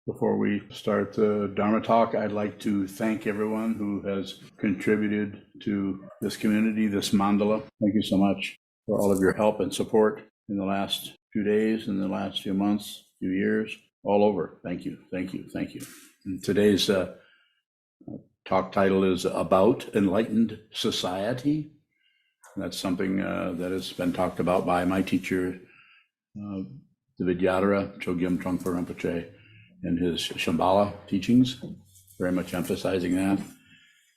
Before we start the Dharma talk, I'd like to thank everyone who has contributed to this community, this mandala. Thank you so much for all of your help and support in the last few days, in the last few months, few years, all over. Thank you, thank you, thank you. And today's talk title is About Enlightened Society. That's something that has been talked about by my teacher, the Vidyadhara Chogyam Trungpa Rinpoche, in his Shambhala teachings, very much emphasizing that.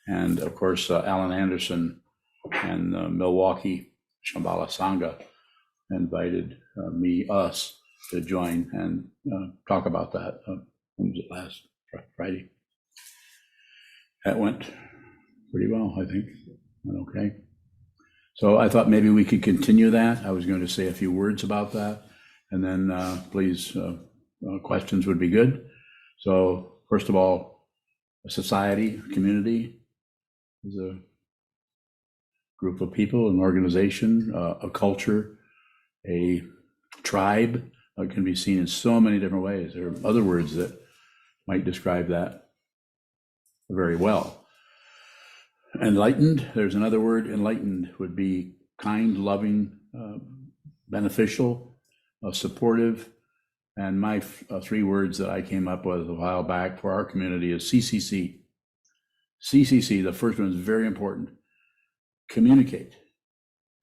And of course, Alan Anderson and Milwaukee Shambhala Sangha invited us to join and talk about that. When was it, last Friday? That went pretty well, I think. Went okay. So I thought maybe we could continue that. I was going to say a few words about that, and then please, questions would be good. So first of all, a society, a community is a group of people, an organization, a culture, a tribe. It can be seen in so many different ways. There are other words that might describe that very well. Enlightened, there's another word. Enlightened would be kind, loving, beneficial, supportive. And my three words that I came up with a while back for our community is CCC. CCC, the first one is very important. Communicate.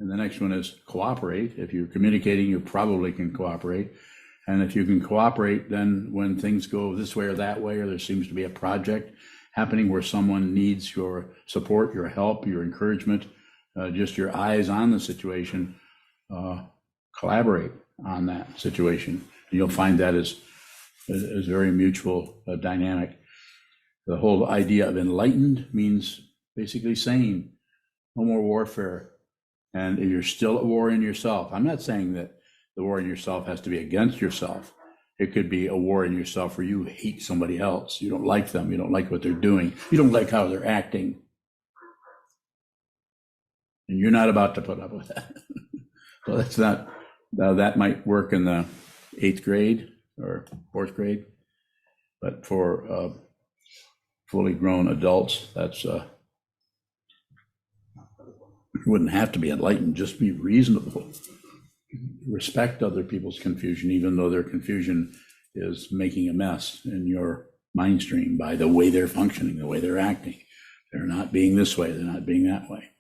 And the next one is cooperate. If you're communicating, you probably can cooperate. And if you can cooperate, then when things go this way or that way, or there seems to be a project happening where someone needs your support, your help, your encouragement, just your eyes on the situation, collaborate on that situation. You'll find that is very mutual dynamic. The whole idea of enlightened means basically sane, no more warfare. And if you're still at war in yourself, I'm not saying that the war in yourself has to be against yourself. It could be a war in yourself where you hate somebody else. You don't like them. You don't like what they're doing. You don't like how they're acting. And you're not about to put up with that. So that's not, that might work in the 8th grade or 4th grade, but for fully grown adults, that's wouldn't have to be enlightened, just be reasonable. Respect other people's confusion, even though their confusion is making a mess in your mind stream by the way they're functioning, the way they're acting. They're not being this way, they're not being that way.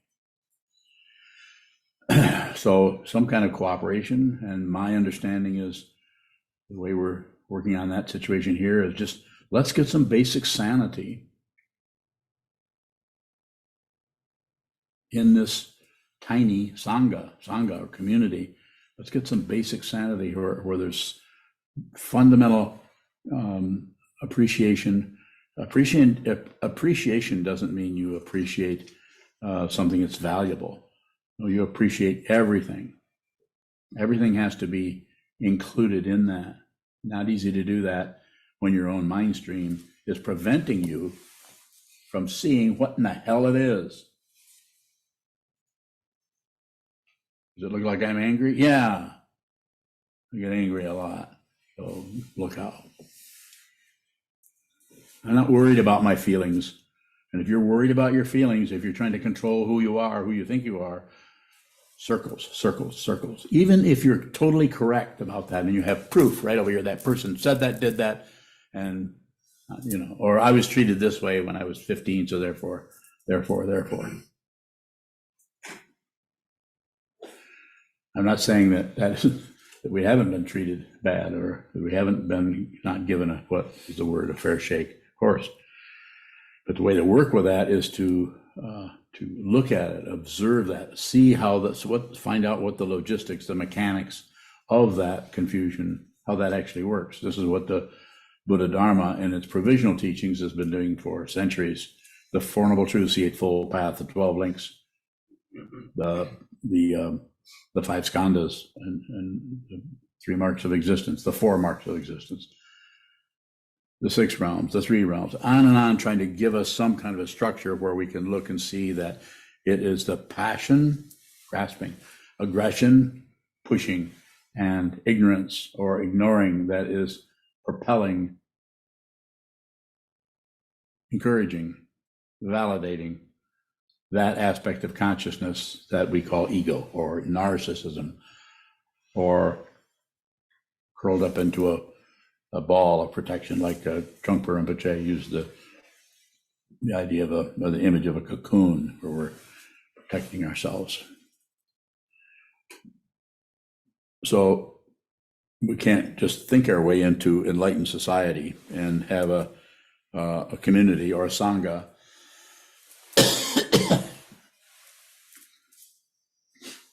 So some kind of cooperation, and my understanding is the way we're working on that situation here is just, let's get some basic sanity in this tiny Sangha or community. Let's get some basic sanity where there's fundamental appreciation. Appreciation doesn't mean you appreciate something that's valuable. No, you appreciate everything. Everything has to be included in that. Not easy to do that when your own mind stream is preventing you from seeing what in the hell it is. Does it look like I'm angry? Yeah, I get angry a lot, so look out. I'm not worried about my feelings. And if you're worried about your feelings, if you're trying to control who you are, who you think you are, circles, circles, circles. Even if you're totally correct about that and you have proof right over here, that person said that, did that, and or I was treated this way when I was 15, so therefore. I'm not saying that we haven't been treated bad or that we haven't been not given what is the word, a fair shake, of course. But the way to work with that is to look at it, observe that, see how find out what the logistics, the mechanics of that confusion, how that actually works. This is what the Buddha Dharma and its provisional teachings has been doing for centuries. The Four Noble Truths, the Eightfold Path, the 12 Links, the 5 skandhas, and the 3 marks of existence, the 4 marks of existence, the 6 realms, the 3 realms, on and on, trying to give us some kind of a structure where we can look and see that it is the passion, grasping, aggression, pushing, and ignorance or ignoring that is propelling encouraging, validating that aspect of consciousness that we call ego or narcissism, or curled up into a ball of protection, like Trungpa Rinpoche used the idea of the image of a cocoon where we're protecting ourselves. So we can't just think our way into enlightened society and have a community or a Sangha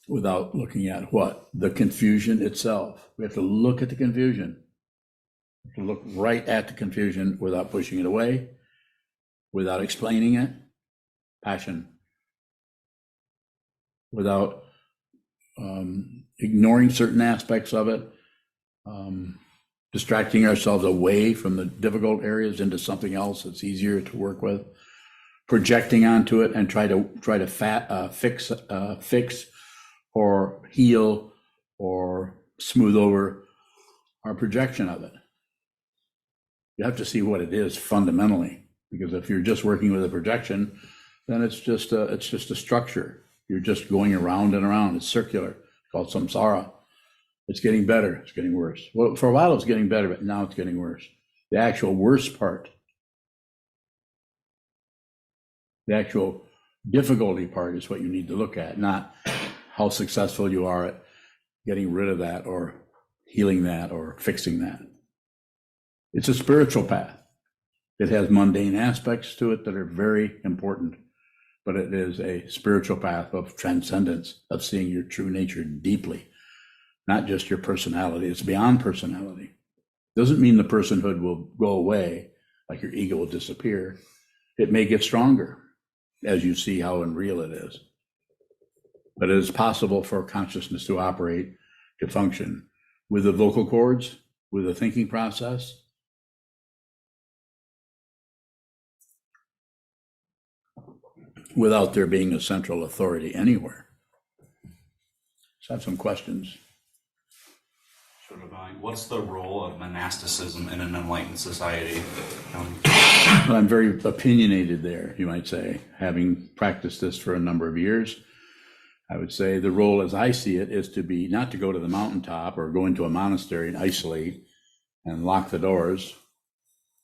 without looking at what? The confusion itself. We have to look at the confusion. We have to look right at the confusion without pushing it away, without explaining it. Passion. Without ignoring certain aspects of it, distracting ourselves away from the difficult areas into something else that's easier to work with, projecting onto it and try to fix or heal or smooth over our projection of it. You have to see what it is fundamentally, because if you're just working with a projection, then it's just a structure. You're just going around and around. It's circular. It's called samsara. It's getting better. It's getting worse. Well, for a while it was getting better, but now it's getting worse. The actual worst part, the actual difficulty part is what you need to look at, not how successful you are at getting rid of that or healing that or fixing that. It's a spiritual path. It has mundane aspects to it that are very important, but it is a spiritual path of transcendence, of seeing your true nature deeply, not just your personality. It's beyond personality. Doesn't mean the personhood will go away, like your ego will disappear. It may get stronger as you see how unreal it is. But it is possible for consciousness to operate, to function with the vocal cords, with the thinking process, without there being a central authority anywhere. So I have some questions. What's the role of monasticism in an enlightened society? Well, I'm very opinionated there, you might say, having practiced this for a number of years. I would say the role as I see it is to be, not to go to the mountaintop or go into a monastery and isolate and lock the doors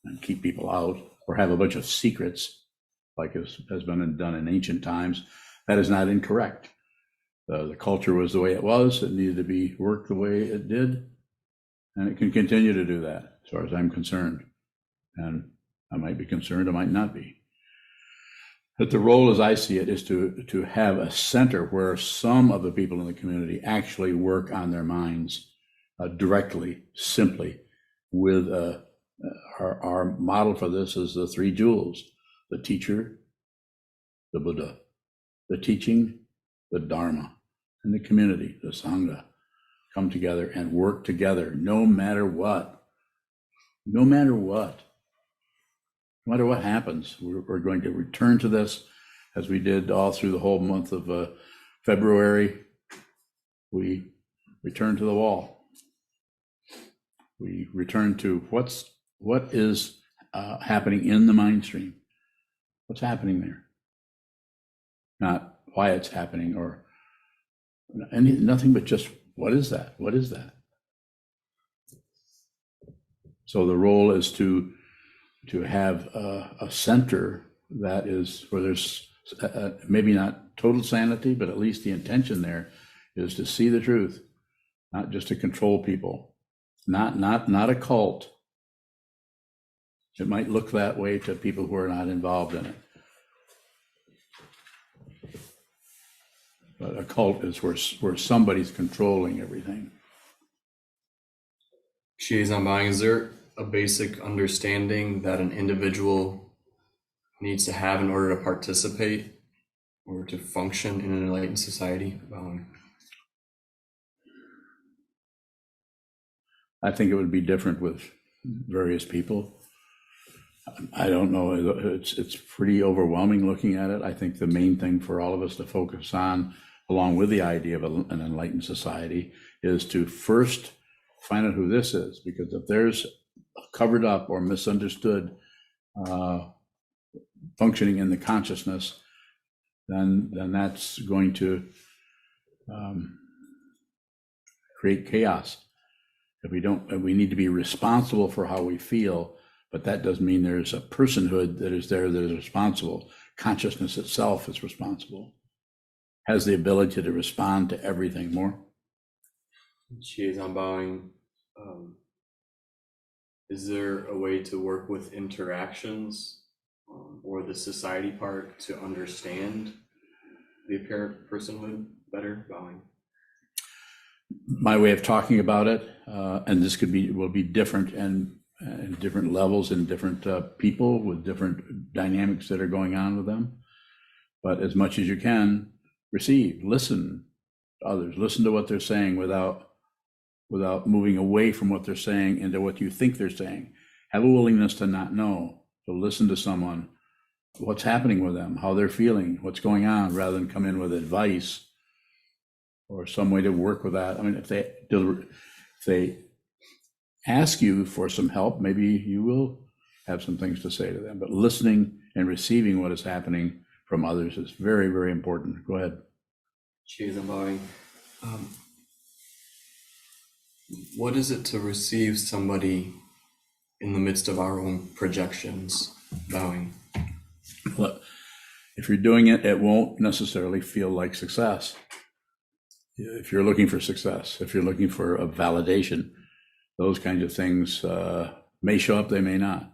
and keep people out, or have a bunch of secrets like has been done in ancient times. That is not incorrect. The culture was the way it was. It needed to be worked the way it did. And it can continue to do that, as far as I'm concerned. And I might be concerned, I might not be. But the role, as I see it, is to have a center where some of the people in the community actually work on their minds directly, simply, with our model for this is the three jewels: the teacher, the Buddha, the teaching, the Dharma, and the community, the Sangha, come together and work together no matter what. No matter what. No matter what happens, we're going to return to this, as we did all through the whole month of February. We return to the wall. We return to what is happening in the mind stream. What's happening there? Not why it's happening or nothing, but just what is that? What is that? So the role is to have a center that is where there's maybe not total sanity, but at least the intention there is to see the truth, not just to control people, not a cult. It might look that way to people who are not involved in it. But a cult is where somebody's controlling everything. Zambang, is there a basic understanding that an individual needs to have in order to participate or to function in an enlightened society? I think it would be different with various people. I don't know. It's pretty overwhelming looking at it. I think the main thing for all of us to focus on, along with the idea of an enlightened society, is to first find out who this is, because if there's covered up or misunderstood functioning in the consciousness, then that's going to create chaos. If we need to be responsible for how we feel, but that doesn't mean there's a personhood that is there that is responsible. Consciousness itself is responsible, has the ability to respond to everything more. She is unbowing. Is there a way to work with interactions or the society part to understand the apparent personhood better? Bowing. My way of talking about it, and this will be different and different levels and different people with different dynamics that are going on with them. But as much as you can, receive, listen to others, listen to what they're saying without moving away from what they're saying into what you think they're saying. Have a willingness to not know, to listen to someone, what's happening with them, how they're feeling, what's going on, rather than come in with advice or some way to work with that. I mean, if they ask you for some help, maybe you will have some things to say to them. But listening and receiving what is happening from others is very, very important. Go ahead. She's unbowing. What is it to receive somebody in the midst of our own projections? Bowing. Well, if you're doing it, it won't necessarily feel like success. If you're looking for success, if you're looking for a validation, those kinds of things may show up, they may not.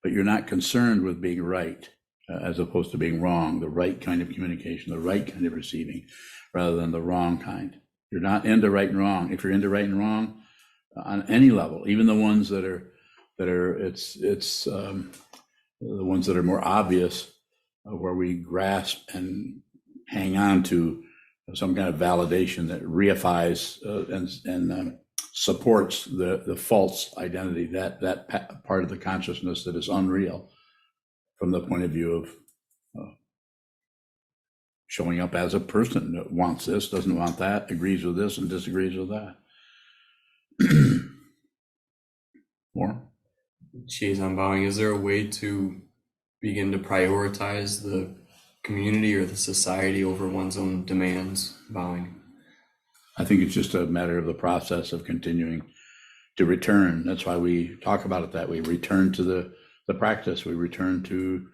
But you're not concerned with being right as opposed to being wrong, the right kind of communication, the right kind of receiving, rather than the wrong kind. You're not into right and wrong. If you're into right and wrong on any level, even the ones that are the ones that are more obvious, where we grasp and hang on to some kind of validation that reifies and supports the false identity, that part of the consciousness that is unreal from the point of view of showing up as a person that wants this, doesn't want that, agrees with this and disagrees with that. More? She is unbowing. Is there a way to begin to prioritize the community or the society over one's own demands? Bowing. I think it's just a matter of the process of continuing to return. That's why we talk about it that way. Return to the practice. We return to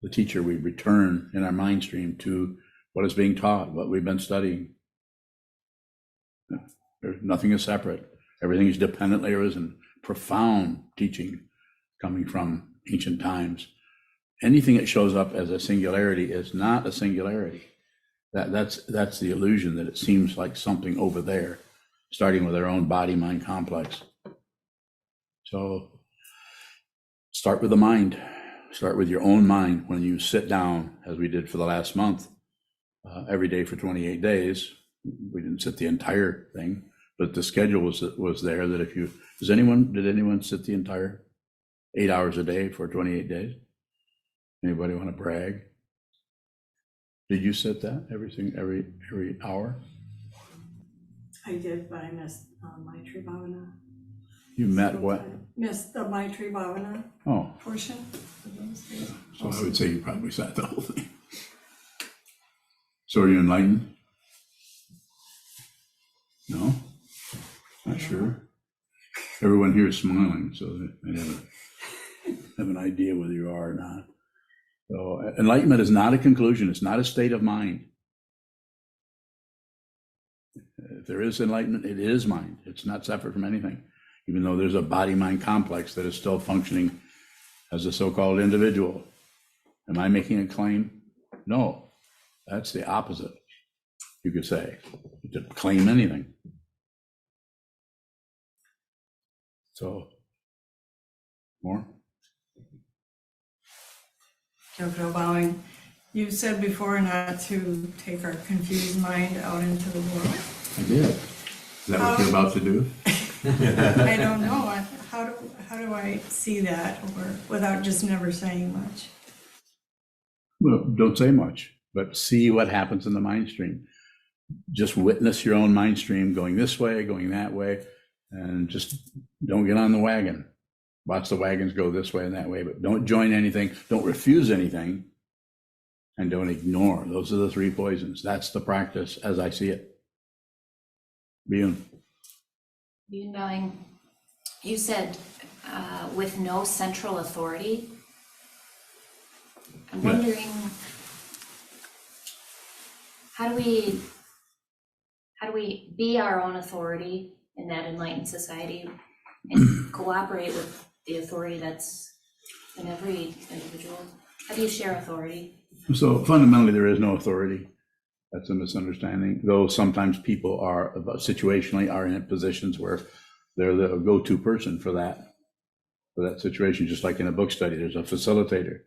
the teacher. We return in our mind stream to what is being taught, what we've been studying. Nothing is separate. Everything is dependently arisen. Profound teaching coming from ancient times. Anything that shows up as a singularity is not a singularity. That's the illusion that it seems like something over there, starting with our own body-mind complex. So start with the mind. Start with your own mind when you sit down, as we did for the last month, every day for 28 days. We didn't sit the entire thing, but the schedule was there that if you, did anyone sit the entire 8 hours a day for 28 days? Anybody want to brag? Did you sit that every hour? I did, but I missed Maitri Bhavana. You met what? Missed the Maitri Bhavana portion of those days. So I would say you probably sat the whole thing. So are you enlightened? No? Not sure. Everyone here is smiling, so they have an idea whether you are or not. So enlightenment is not a conclusion. It's not a state of mind. If there is enlightenment, it is mind. It's not separate from anything, even though there's a body-mind complex that is still functioning as a so-called individual. Am I making a claim? No, that's the opposite, you could say, to claim anything. So, more? Jojo bowing. You said before not to take our confused mind out into the world. I did. Is that what you're about to do? I don't know. How do I see that, or without just never saying much? Well, don't say much, but see what happens in the mind stream. Just witness your own mind stream going this way, going that way, and just don't get on the wagon. watch the wagons go this way and that way, but don't join anything, don't refuse anything, and don't ignore. Those are the three poisons. That's the practice as I see it. Beyond. Bowing, you said with no central authority. I'm Yeah. wondering, how do we be our own authority in that enlightened society and cooperate with the authority that's in every individual? How do you share authority? So fundamentally, there is no authority. That's a misunderstanding, though sometimes people are, situationally, are in positions where they're the go-to person for that situation. Just like in a book study, there's a facilitator,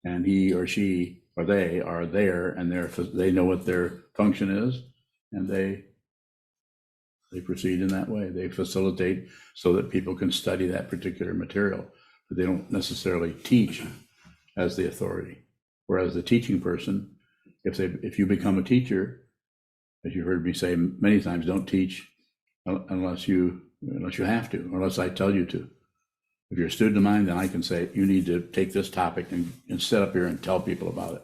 and he or she or they are there, and they know what their function is, and they proceed in that way. They facilitate so that people can study that particular material, but they don't necessarily teach as the authority. Whereas the teaching person, if you become a teacher, as you heard me say many times, don't teach unless you have to, unless I tell you to. If you're a student of mine, then I can say, you need to take this topic and sit up here and tell people about it.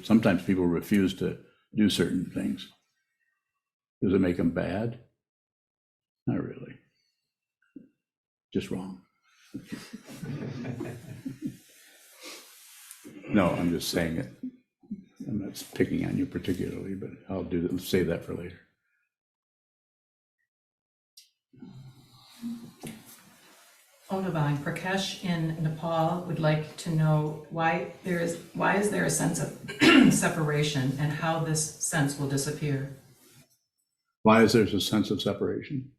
Sometimes people refuse to do certain things. Does it make them bad? Not really. Just wrong. No, I'm just saying it. I'm not picking on you particularly, but I'll save that for later. Odavine, Prakash in Nepal would like to know why is there a sense of separation and how this sense will disappear? Why is there a sense of separation?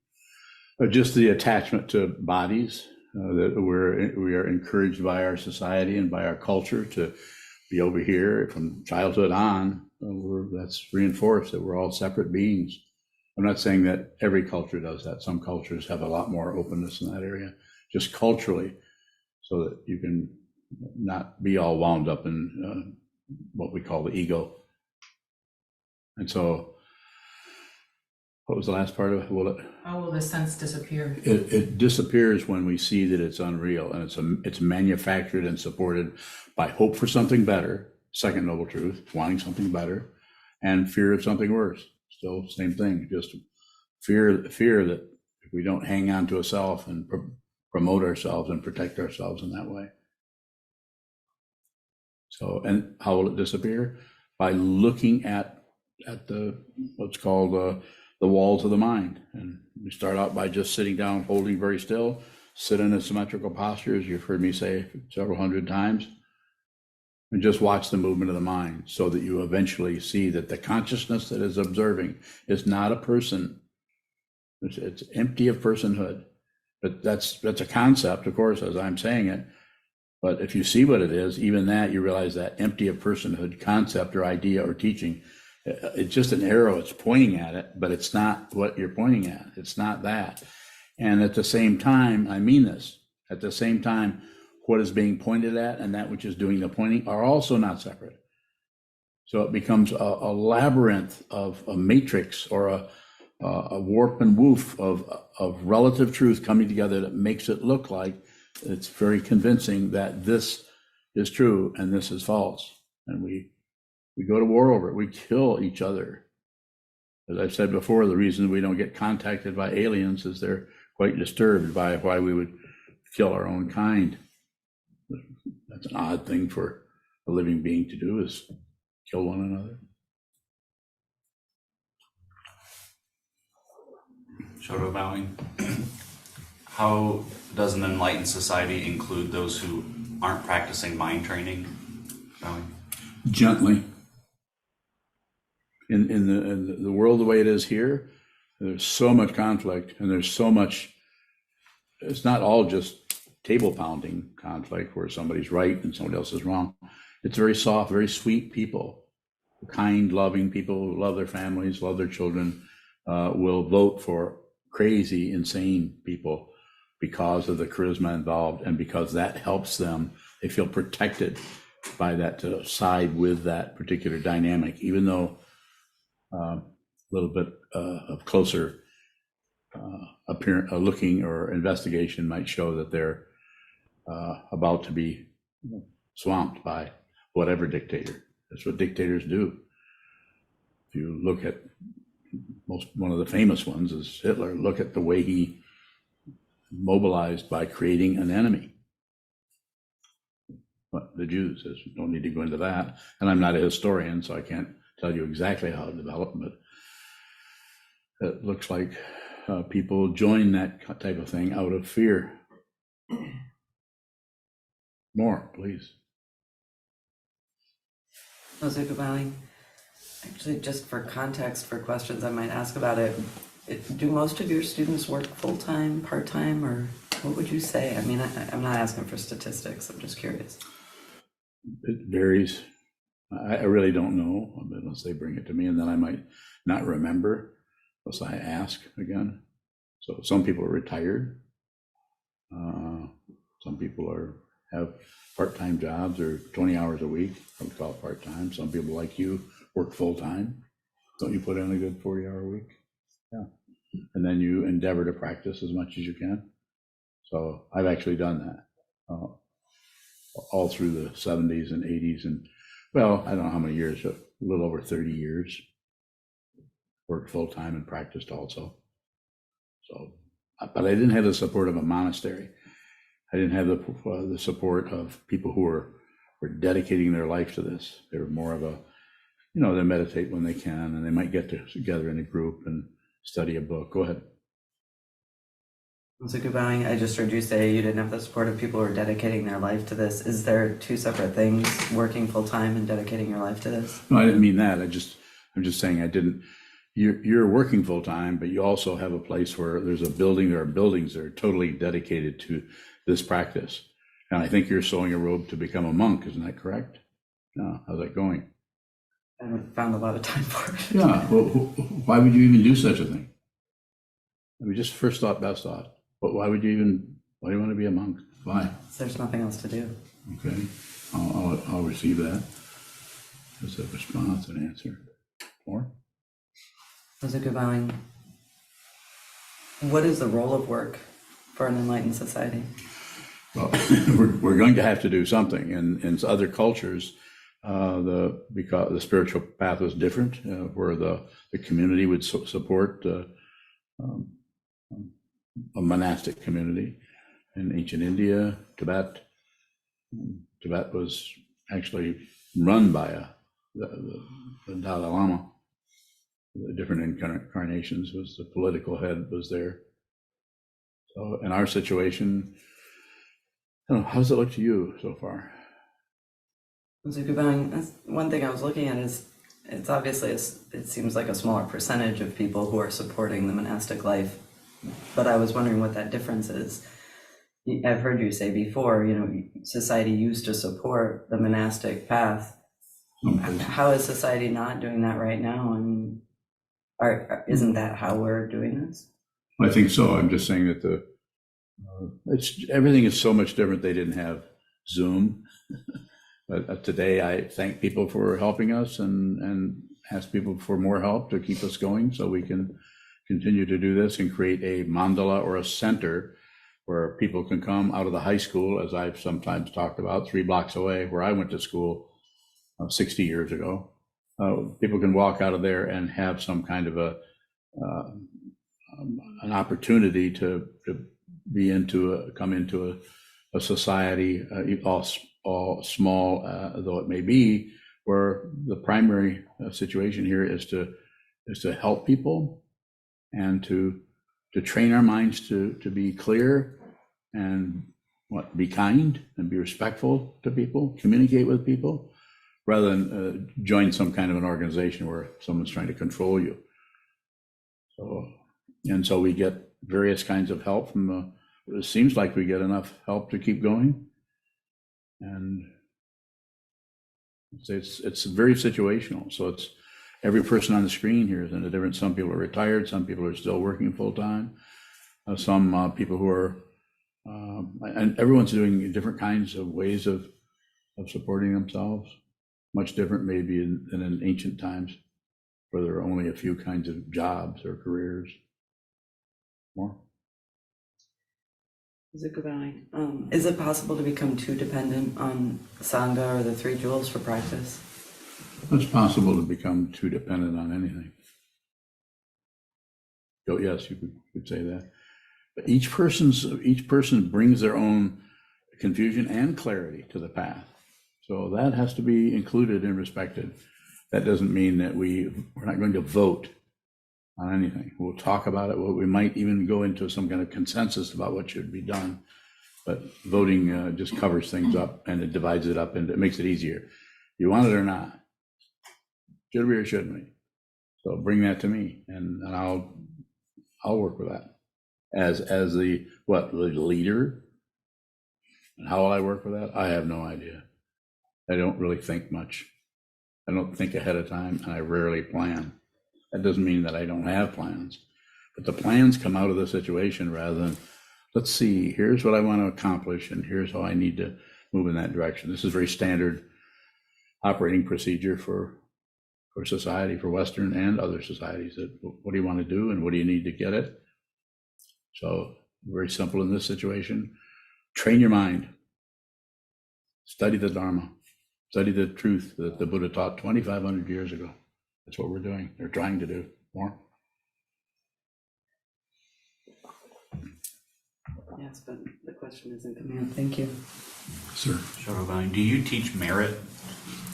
Just the attachment to bodies, that we are encouraged by our society and by our culture to be over here from childhood on. That's reinforced that we're all separate beings. I'm not saying that every culture does that. Some cultures have a lot more openness in that area, just culturally, so that you can not be all wound up in what we call the ego. And so, what was the last part of it? How will this sense disappear? It disappears when we see that it's unreal, and it's manufactured and supported by hope for something better, second noble truth, wanting something better, and fear of something worse. Still same thing, just fear that if we don't hang on to a self and promote ourselves and protect ourselves in that way. So, and how will it disappear? By looking at the what's called the walls of the mind. And we start out by just sitting down, holding very still, sit in a symmetrical posture, as you've heard me say several hundred times, and just watch the movement of the mind, so that you eventually see that the consciousness that is observing is not a person. It's empty of personhood. But that's a concept, of course, as I'm saying it. But if you see what it is, even that, you realize that empty of personhood concept or idea or teaching, it's just an arrow. It's pointing at it, but it's not what you're pointing at. It's not that. And at the same time, I mean this, at the same time, what is being pointed at and that which is doing the pointing are also not separate. So it becomes a labyrinth of a matrix or a warp and woof of relative truth coming together that makes it look like it's very convincing that this is true and this is false. And we go to war over it. We kill each other. As I've said before, the reason we don't get contacted by aliens is they're quite disturbed by why we would kill our own kind. That's an odd thing for a living being to do, is kill one another. Shoto bowing. How does an enlightened society include those who aren't practicing mind training? Bowing. Gently. In the world the way it is here, there's so much conflict, and there's so much, it's not all just table pounding conflict where somebody's right and somebody else is wrong. It's very soft, very sweet people, kind, loving people who love their families, love their children, will vote for crazy, insane people because of the charisma involved, and because that helps them. They feel protected by that, to side with that particular dynamic, even though a little bit of closer looking or investigation might show that they're about to be swamped by whatever dictator. That's what dictators do. If you look at one of the famous ones is Hitler. Look at the way he mobilized by creating an enemy. But the Jews, don't need to go into that. And I'm not a historian, so I can't tell you exactly how it developed, but it looks like people join that type of thing out of fear. More, please. SokukoJi, actually, just for context, for questions I might ask about it, do most of your students work full-time, part-time, or what would you say? I mean, I'm not asking for statistics, I'm just curious. It varies. I really don't know unless they bring it to me, and then I might not remember unless I ask again. So some people are retired. Some people have part-time jobs or 20 hours a week. I would call it part-time. Some people like you work full-time. Don't you put in a good 40-hour week? Yeah. And then you endeavor to practice as much as you can. So I've actually done that all through the 70s and 80s. And well, I don't know how many years, a little over 30 years. Worked full-time and practiced also. So, but I didn't have the support of a monastery. I didn't have the support of people who were dedicating their life to this. They were more of a, they meditate when they can, and they might get together in a group and study a book. Go ahead. SokukoJi, I just heard you say you didn't have the support of people who are dedicating their life to this. Is there two separate things, working full-time and dedicating your life to this? No, I didn't mean that. I'm just saying I didn't. You're working full-time, but you also have a place where there's a building. There are buildings that are totally dedicated to this practice. And I think you're sewing a robe to become a monk. Isn't that correct? No. How's that going? I haven't found a lot of time for it. Yeah. Well, why would you even do such a thing? I mean, just first thought, best thought. But why do you want to be a monk? Why? There's nothing else to do. Okay. I'll receive that as a response and answer. More? SokukoJi, what is the role of work for an enlightened society? Well, we're going to have to do something. In other cultures, because the spiritual path was different, where the community would support a monastic community. In ancient India, Tibet was actually run by the Dalai Lama. The different incarnations was the political head was there. So in our situation, how does it look to you so far? SokukoJi, one thing I was looking at is it's obviously it seems like a smaller percentage of people who are supporting the monastic life, but I was wondering what that difference is. I've heard you say before, society used to support the monastic path. How is society not doing that right now? I mean, isn't that how we're doing this? I think so. I'm just saying that everything is so much different. They didn't have Zoom. But today I thank people for helping us and ask people for more help to keep us going so we can continue to do this and create a mandala or a center where people can come out of the high school, as I've sometimes talked about, 3 blocks away, where I went to school 60 years ago. People can walk out of there and have some kind of an opportunity to come into a society, all small though it may be, where the primary situation here is to help people and to train our minds to be clear and be kind and be respectful to people, communicate with people, rather than join some kind of an organization where someone's trying to control you. So we get various kinds of help from it seems like we get enough help to keep going. And it's very situational. So it's every person on the screen here is in a different, some people are retired, some people are still working full time, some people who are, and everyone's doing different kinds of ways of supporting themselves. Much different maybe than in ancient times, where there are only a few kinds of jobs or careers. More? Is it possible to become too dependent on Sangha or the three jewels for practice? It's possible to become too dependent on anything. So yes, you could say that. But each person brings their own confusion and clarity to the path. So that has to be included and respected. That doesn't mean that we're not going to vote on anything. We'll talk about it. We might even go into some kind of consensus about what should be done. But voting just covers things up, and it divides it up, and it makes it easier. You want it or not? Should we or shouldn't we? So bring that to me, and I'll work with that as the leader. And how will I work with that? I have no idea. I don't really think much. I don't think ahead of time, and I rarely plan. That doesn't mean that I don't have plans, but the plans come out of the situation rather than, let's see, here's what I want to accomplish, and here's how I need to move in that direction. This is very standard operating procedure for society, for Western and other societies. That what do you want to do, and what do you need to get it? So very simple in this situation. Train your mind. Study the Dharma. Study the truth that the Buddha taught 2,500 years ago. That's what we're doing. They're trying to do more. Yes, but the question isn't coming up. Thank you. Sir. Shadow bowing. Do you teach merit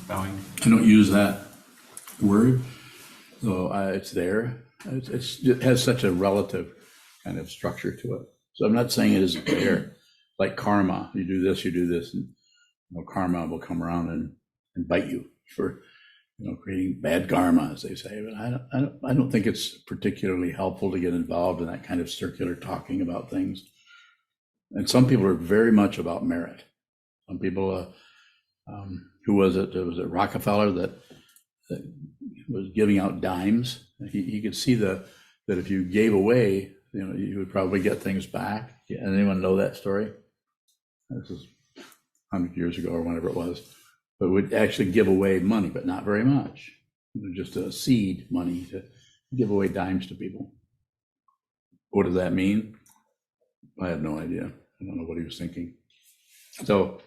bowing? I don't use that word, so it's there. It has such a relative kind of structure to it. So I'm not saying it isn't there. Like karma, you do this, and karma will come around and bite you for creating bad karma, as they say. But I don't think it's particularly helpful to get involved in that kind of circular talking about things. And some people are very much about merit. Some people, who was it? Was it Rockefeller that was giving out dimes? He could see that if you gave away, you would probably get things back. Anyone know that story? This is 100 years ago or whenever it was. But would actually give away money, but not very much. Just a seed money to give away dimes to people. What does that mean? I have no idea. I don't know what he was thinking. So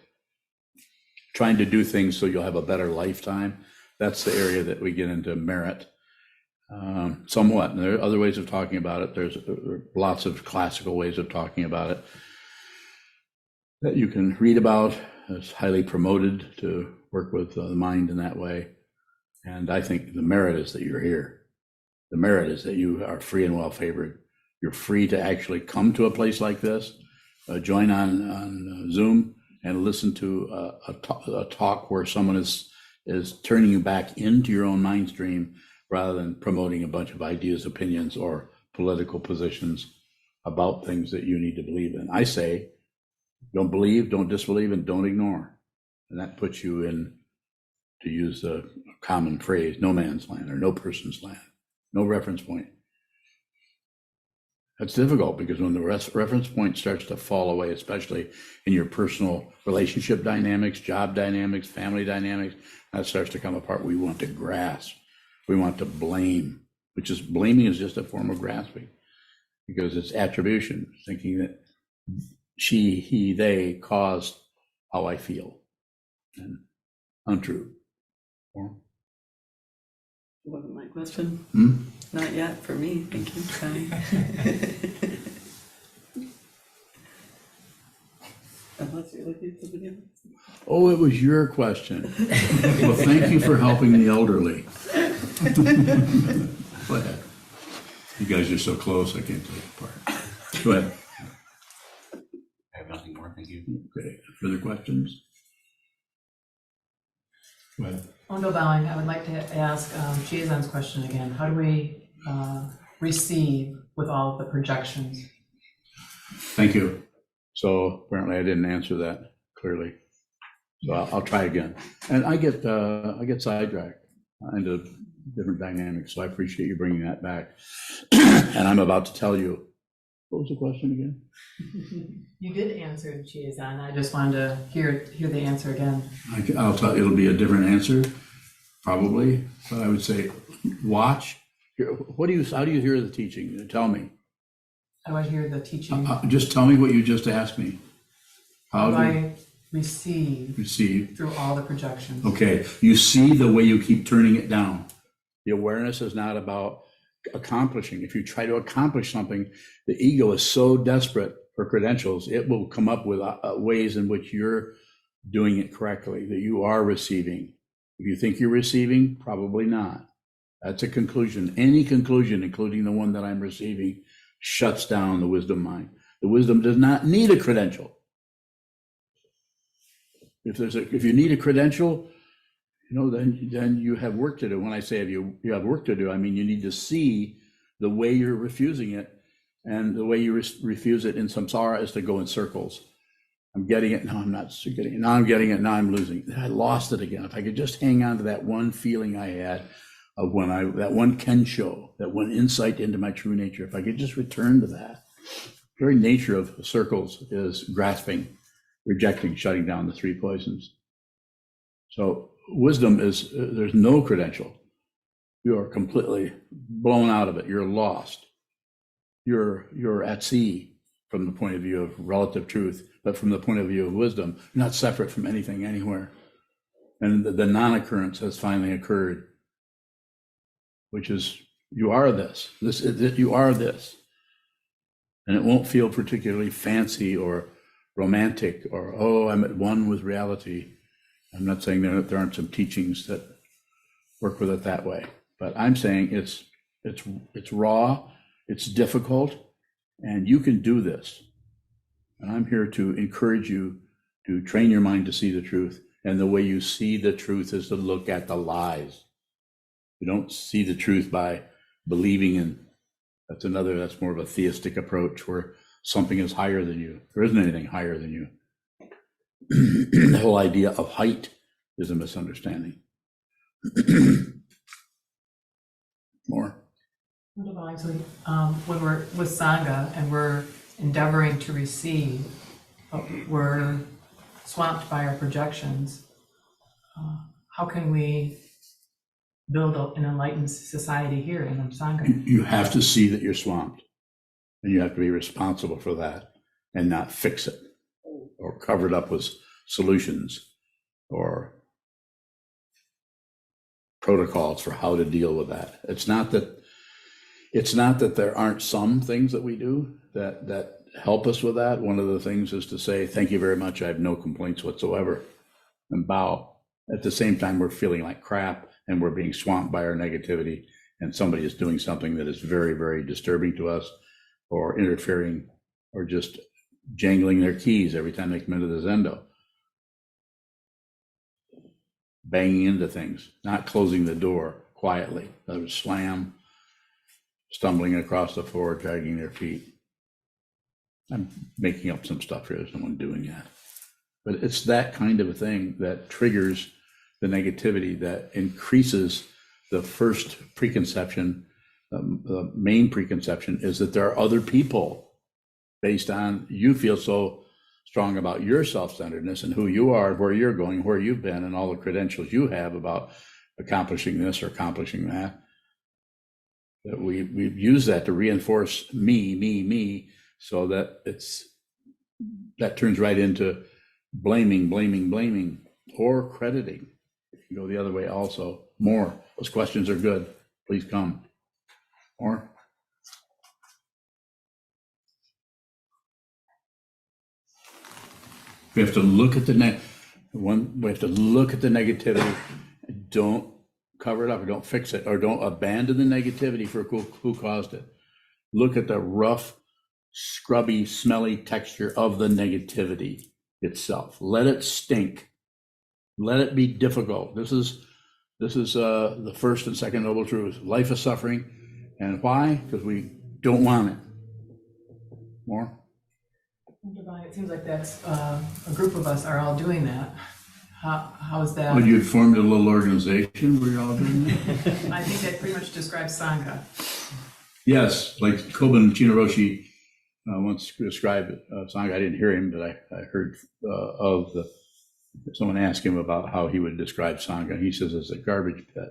trying to do things so you'll have a better lifetime, that's the area that we get into merit somewhat. And there are other ways of talking about it. There are lots of classical ways of talking about it that you can read about. It's highly promoted to work with the mind in that way. And I think the merit is that you're here. The merit is that you are free and well favored. You're free to actually come to a place like this, join on Zoom and listen to a talk where someone is turning you back into your own mind stream rather than promoting a bunch of ideas, opinions, or political positions about things that you need to believe in. I say, don't believe, don't disbelieve, and don't ignore. And that puts you in, to use the common phrase, no man's land or no person's land, no reference point. That's difficult because when the reference point starts to fall away, especially in your personal relationship dynamics, job dynamics, family dynamics, that starts to come apart. We want to grasp. We want to blame, blaming is just a form of grasping because it's attribution, thinking that she, he, they caused how I feel. And untrue. Or, Wasn't my question. hmm? Not yet for me. Thank you. Unless you're looking at somebody else. Oh, it was your question. Well, thank you for helping the elderly. Go ahead. You guys are so close, I can't take it apart. Go ahead. I have nothing more. Thank you. Okay, further questions? Go ahead. Ondo bowing, I would like to ask Chiazan's question again. How do we receive with all of the projections? Thank you. So apparently I didn't answer that clearly. So I'll try again. And I get sidetracked into different dynamics. So I appreciate you bringing that back. And I'm about to tell you, what was the question again? You did answer, Chiazan. I just wanted to hear the answer again. I'll tell you, it'll be a different answer, probably. But I would say, watch. How do you hear the teaching? Tell me. How do I hear the teaching? Just tell me what you just asked me. How do do I receive receive? through all the projections? Okay, you see the way you keep turning it down. The awareness is not about accomplishing. If you try to accomplish something, the ego is so desperate for credentials, it will come up with ways in which you're doing it correctly, that you are receiving. If you think you're receiving, probably not. That's a conclusion. Any conclusion, including the one that I'm receiving, shuts down the wisdom mind. The wisdom does not need a credential. If you need a credential, then you have work to do. When I say you have work to do, I mean you need to see the way you're refusing it, and the way you refuse it in samsara is to go in circles. I'm getting it, now I'm not getting it, now I'm getting it, now I'm losing it. I lost it again. If I could just hang on to that one feeling I had of that one kensho, that one insight into my true nature, if I could just return to that. The very nature of circles is grasping, rejecting, shutting down the three poisons. So wisdom is, there's no credential. You are completely blown out of it. You're lost. You're at sea from the point of view of relative truth, but from the point of view of wisdom, you're not separate from anything anywhere. And the non-occurrence has finally occurred, which is you are this. You are this. And it won't feel particularly fancy or romantic or, oh, I'm at one with reality. I'm not saying there aren't some teachings that work with it that way, but I'm saying it's raw, it's difficult, and you can do this. And I'm here to encourage you to train your mind to see the truth. And the way you see the truth is to look at the lies. You don't see the truth by believing in, that's more of a theistic approach where something is higher than you. There isn't anything higher than you. The whole idea of height is a misunderstanding. More. Actually, when we're with Sangha and we're endeavoring to receive, but we're swamped by our projections, how can we build an enlightened society here in Sangha? You have to see that you're swamped, and you have to be responsible for that and not fix it or cover it up with solutions or protocols for how to deal with that. It's not that there aren't some things that we do that help us with that. One of the things is to say, thank you very much, I have no complaints whatsoever, and bow. At the same time, we're feeling like crap and we're being swamped by our negativity, and somebody is doing something that is very, very disturbing to us, or interfering, or just jangling their keys every time they come into the zendo. Banging into things, not closing the door quietly. Another slam, stumbling across the floor, dragging their feet. I'm making up some stuff here. There's no one doing that. But it's that kind of a thing that triggers the negativity, that increases the first preconception. The main preconception is that there are other people, based on you feel so strong about your self-centeredness and who you are, where you're going, where you've been, and all the credentials you have about accomplishing this or accomplishing that. That we've used that to reinforce me, so that that turns right into blaming, or crediting. It can go the other way also. More. Those questions are good. Please come. More. We have to look at the negativity. Don't cover it up, or don't fix it, or don't abandon the negativity for who caused it. Look at the rough, scrubby, smelly texture of the negativity itself. Let it stink. Let it be difficult. This is the first and second noble truth. Life is suffering. And why? Because we don't want it. More? It seems like that's a group of us are all doing that. How is that? Well, you had formed a little organization where you're all doing that? I think that pretty much describes Sangha. Yes, like Koban Chinaroshi once described Sangha. I didn't hear him, but I heard someone asked him about how he would describe Sangha. He says it's a garbage pit.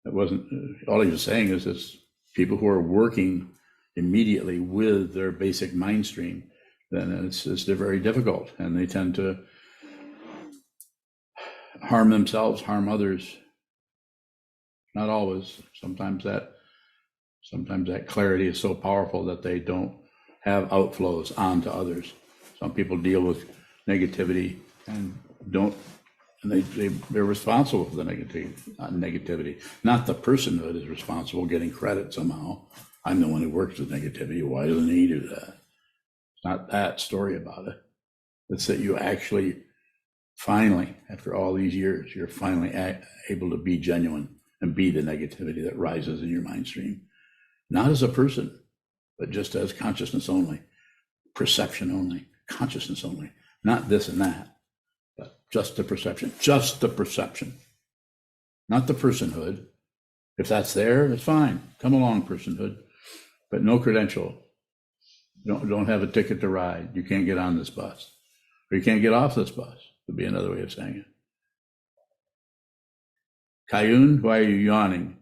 It wasn't, all he was saying is it's people who are working immediately with their basic mind stream, then it's very difficult, and they tend to harm themselves, harm others. Not always. Sometimes that clarity is so powerful that they don't have outflows onto others. Some people deal with negativity and they're responsible for the negativity. Not the personhood is responsible, getting credit somehow. I'm the one who works with negativity. Why doesn't he do that? It's not that story about it. It's that you actually finally, after all these years, you're finally able to be genuine and be the negativity that rises in your mind stream. Not as a person, but just as consciousness only, perception only, consciousness only, not this and that, but just the perception, not the personhood. If that's there, it's fine. Come along, personhood, but no credential. Don't have a ticket to ride. You can't get on this bus, or you can't get off this bus, would be another way of saying it. Kayun, why are you yawning?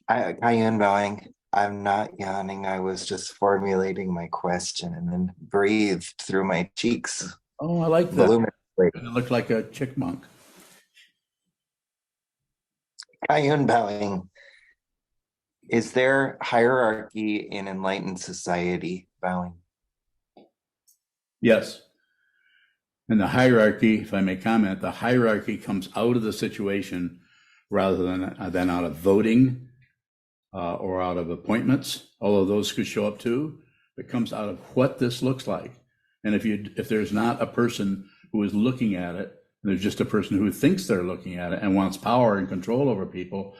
Kayun bowing. I'm not yawning. I was just formulating my question and then breathed through my cheeks. Oh, I like that. Voluminously. It looked like a chickmunk. Kayun bowing. Is there hierarchy in enlightened society? Bowing. Yes. And the hierarchy, if I may comment, the hierarchy comes out of the situation rather than out of voting or out of appointments, although those could show up too. It comes out of what this looks like. And if there's not a person who is looking at it, there's just a person who thinks they're looking at it and wants power and control over people.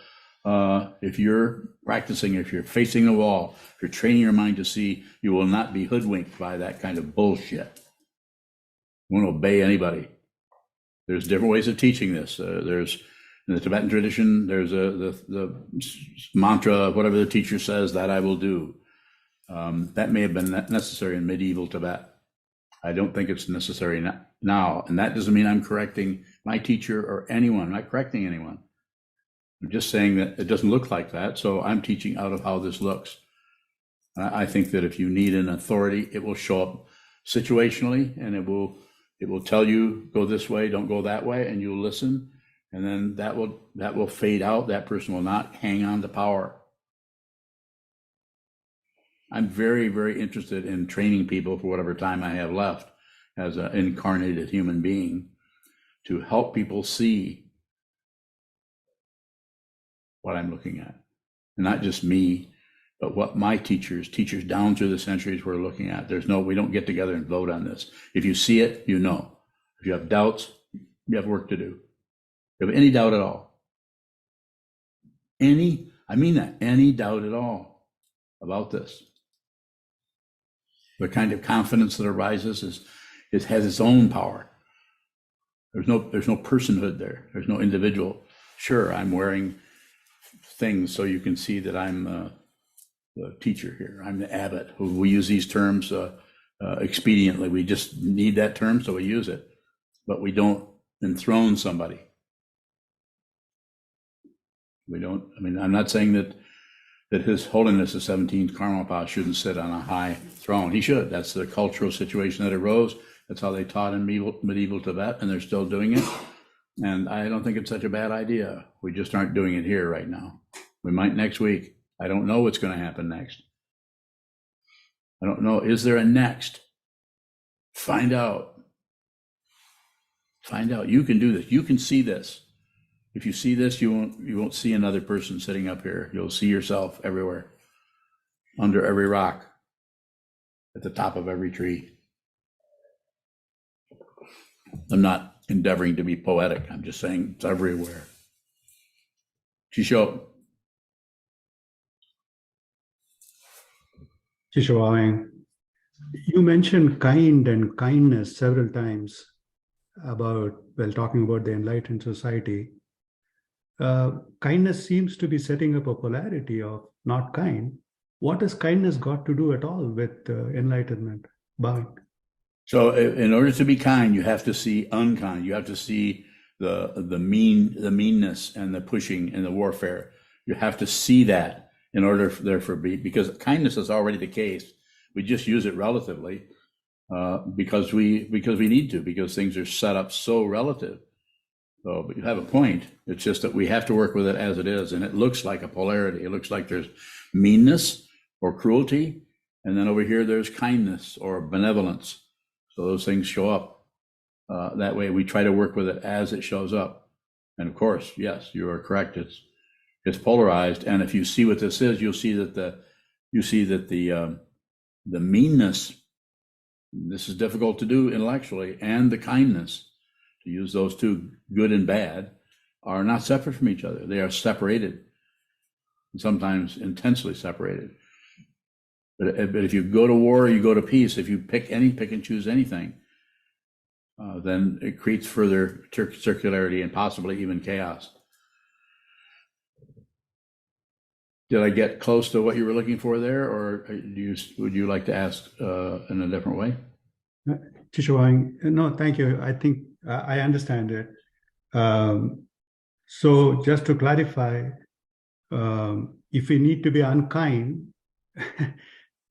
If you're practicing, if you're facing the wall, if you're training your mind to see, you will not be hoodwinked by that kind of bullshit. You won't obey anybody. There's different ways of teaching this. There's in the Tibetan tradition, there's the mantra, whatever the teacher says, that I will do. That may have been necessary in medieval Tibet. I don't think it's necessary now. And that doesn't mean I'm correcting my teacher or anyone. I'm not correcting anyone. I'm just saying that it doesn't look like that. So I'm teaching out of how this looks. I think that if you need an authority, it will show up situationally, and it will tell you, go this way, don't go that way, and you'll listen. And then that will fade out. That person will not hang on to power. I'm very, very interested in training people for whatever time I have left as an incarnated human being to help people see what I'm looking at. And not just me, but what my teachers down through the centuries were looking at. We don't get together and vote on this. If you see it, you know. If you have doubts, you have work to do. If you have any doubt at all, any doubt at all about this, the kind of confidence that arises has its own power. There's no personhood there. There's no individual. Sure, I'm wearing things so you can see that I'm the teacher here. I'm the abbot. We use these terms expediently. We just need that term, so we use it. But we don't enthrone somebody. We don't. I mean, I'm not saying that His Holiness the 17th Karmapa shouldn't sit on a high throne. He should. That's the cultural situation that arose. That's how they taught in medieval Tibet, and they're still doing it. And I don't think it's such a bad idea. We just aren't doing it here right now. We might next week. I don't know what's going to happen next. I don't know. Is there a next? Find out. Find out. You can do this. You can see this. If you see this, you won't see another person sitting up here. You'll see yourself everywhere, under every rock, at the top of every tree. I'm not endeavoring to be poetic. I'm just saying it's everywhere. Chisho. Chisho, you mentioned kind and kindness several times talking about the Enlightened Society. Kindness seems to be setting up a polarity of not kind. What has kindness got to do at all with enlightenment? Bowing. So in order to be kind, you have to see unkind. You have to see the meanness and the pushing and the warfare. You have to see that in order for there for be, because kindness is already the case. We just use it relatively because we need to, because things are set up so relative. So, but you have a point. It's just that we have to work with it as it is, and it looks like a polarity. It looks like there's meanness or cruelty, and then over here there's kindness or benevolence. So those things show up. That way we try to work with it as it shows up. And of course, yes, you are correct. It's polarized. And if you see what this is, you'll see that the meanness, this is difficult to do intellectually, and the kindness, to use those two, good and bad, are not separate from each other. They are separated, sometimes intensely separated. But if you go to war, you go to peace. If you pick and choose anything, then it creates further circularity and possibly even chaos. Did I get close to what you were looking for there, or would you like to ask in a different way? Tishawang, no, thank you. I think I understand it. So just to clarify, if we need to be unkind,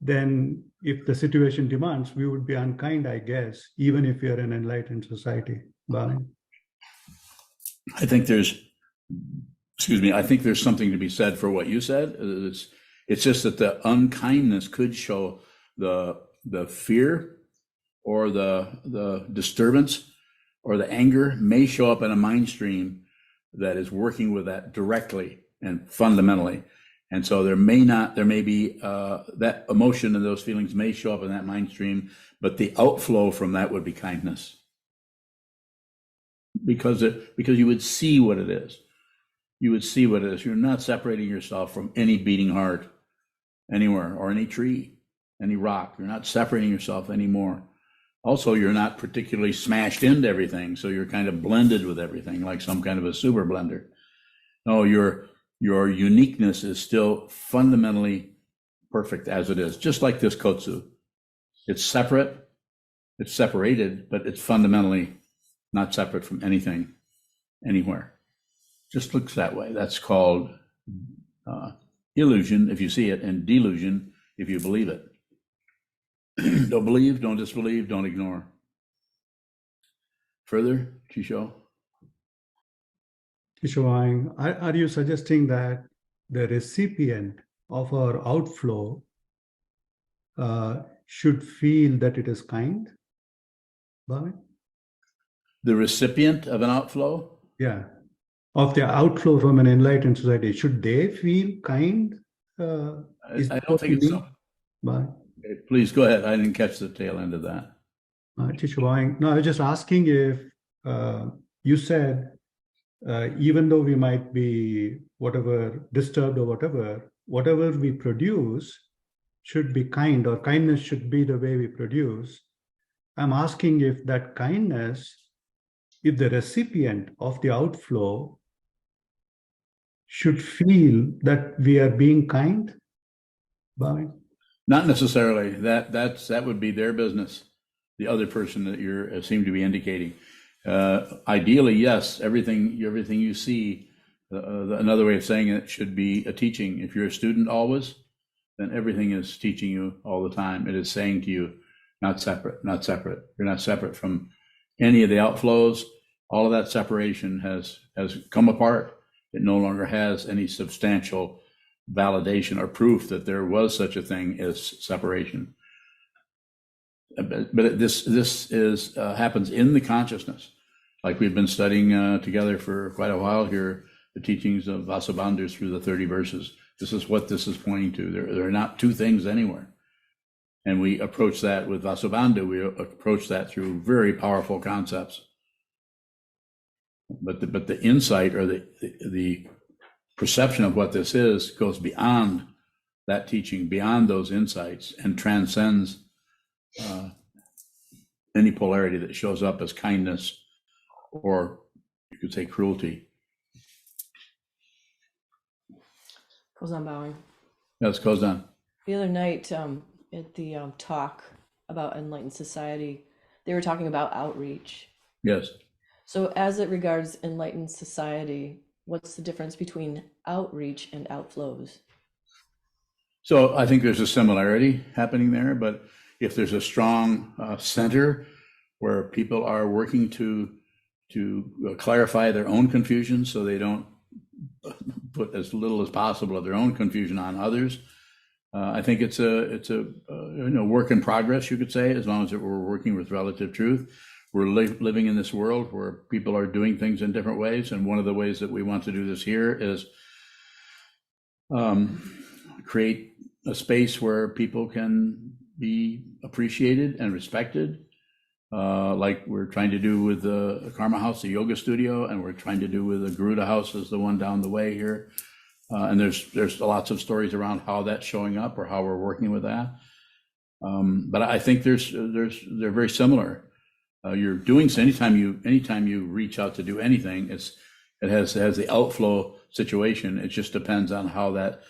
then if the situation demands, we would be unkind, I guess, even if we are an enlightened society. Bhavin? I think there's something to be said for what you said. It's just that the unkindness could show the fear or the disturbance or the anger may show up in a mind stream that is working with that directly and fundamentally. And so there may be that emotion and those feelings may show up in that mind stream, but the outflow from that would be kindness. Because you would see what it is. You would see what it is. You're not separating yourself from any beating heart anywhere, or any tree, any rock. You're not separating yourself anymore. Also, you're not particularly smashed into everything, so you're kind of blended with everything, like some kind of a super blender. No, your uniqueness is still fundamentally perfect as it is, just like this kotsu. It's separate, it's separated, but it's fundamentally not separate from anything, anywhere. Just looks that way. That's called illusion if you see it, and delusion if you believe it. Don't believe, don't disbelieve, don't ignore. Further, Chisho? Tishawang, are you suggesting that the recipient of our outflow should feel that it is kind? Bhavin? The recipient of an outflow? Yeah. Of the outflow from an enlightened society, should they feel kind? I don't think it's so. Bhavin? Okay, please go ahead. I didn't catch the tail end of that. Tishawang, no, I was just asking if you said even though we might be disturbed or whatever we produce should be kind, or kindness should be the way we produce. I'm asking if that kindness, if the recipient of the outflow should feel that we are being kind. Bhavin? Not necessarily. That would be their business. The other person that you seem to be indicating. Ideally, yes, everything you see, another way of saying it should be a teaching. If you're a student always, then everything is teaching you all the time. It is saying to you, not separate, not separate. You're not separate from any of the outflows. All of that separation has come apart. It no longer has any substantial validation or proof that there was such a thing as separation. But this happens in the consciousness. Like we've been studying together for quite a while here, the teachings of Vasubandhu through the 30 verses. This is what this is pointing to. There are not two things anywhere. And we approach that with Vasubandhu. We approach that through very powerful concepts. But the insight or the perception of what this is goes beyond that teaching, beyond those insights, and transcends any polarity that shows up as kindness, or you could say cruelty. Kozan bowing. Yes, Kozan. The other night at the talk about Enlightened Society, they were talking about outreach. Yes. So as it regards Enlightened Society, what's the difference between outreach and outflows? So I think there's a similarity happening there, but if there's a strong center where people are working to clarify their own confusion so they don't put as little as possible of their own confusion on others, I think it's a work in progress, you could say, as long as we're working with relative truth. We're living in this world where people are doing things in different ways, and one of the ways that we want to do this here is create a space where people can be appreciated and respected, like we're trying to do with the Karma House, the yoga studio, and we're trying to do with the Garuda House, is the one down the way here. And there's lots of stories around how that's showing up or how we're working with that. But I think they're very similar. You're doing so anytime you reach out to do anything, it has the outflow situation. It just depends on how that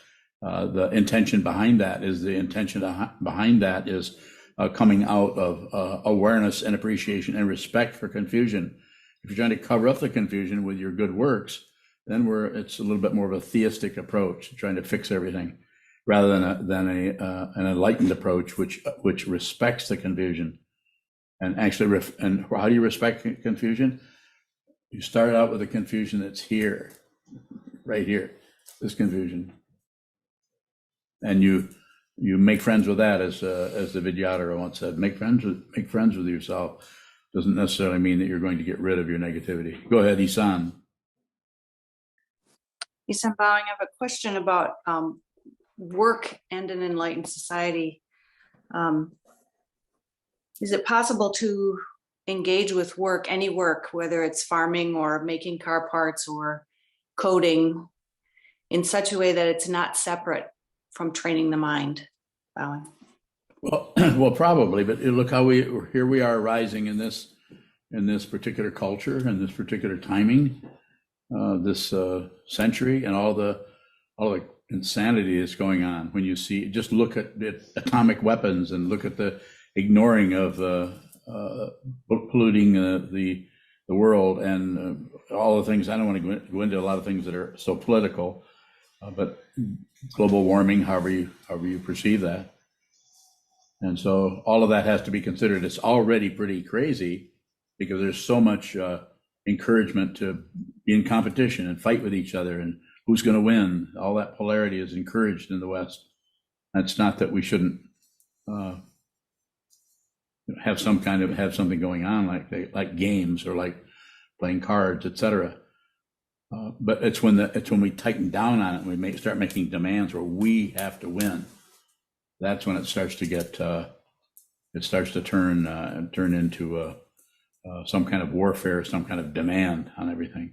the intention behind that is. The intention behind that is coming out of awareness and appreciation and respect for confusion. If you're trying to cover up the confusion with your good works, then it's a little bit more of a theistic approach, trying to fix everything, rather than an enlightened approach, which respects the confusion. And actually, and how do you respect confusion? You start out with a confusion that's here, right here, this confusion, and you make friends with that, as the Vidyadhara once said. Make friends with yourself. Doesn't necessarily mean that you're going to get rid of your negativity. Go ahead, Isan. Isan Bowing, I have a question about work and an enlightened society. Is it possible to engage with work, any work, whether it's farming or making car parts or coding, in such a way that it's not separate from training the mind? Bowing. Well, probably, but look how here we are rising in this particular culture and this particular timing, this century, and all the insanity that's going on. When you see, just look at the atomic weapons and look at the ignoring of polluting the world and all the things. I don't want to go into a lot of things that are so political, but global warming, however you perceive that. And so all of that has to be considered. It's already pretty crazy because there's so much encouragement to be in competition and fight with each other and who's going to win. All that polarity is encouraged in the West. That's not that we shouldn't have something going on like games or like playing cards, etc. But it's when we tighten down on it and we start making demands where we have to win. That's when it starts to get turn into some kind of warfare, some kind of demand on everything.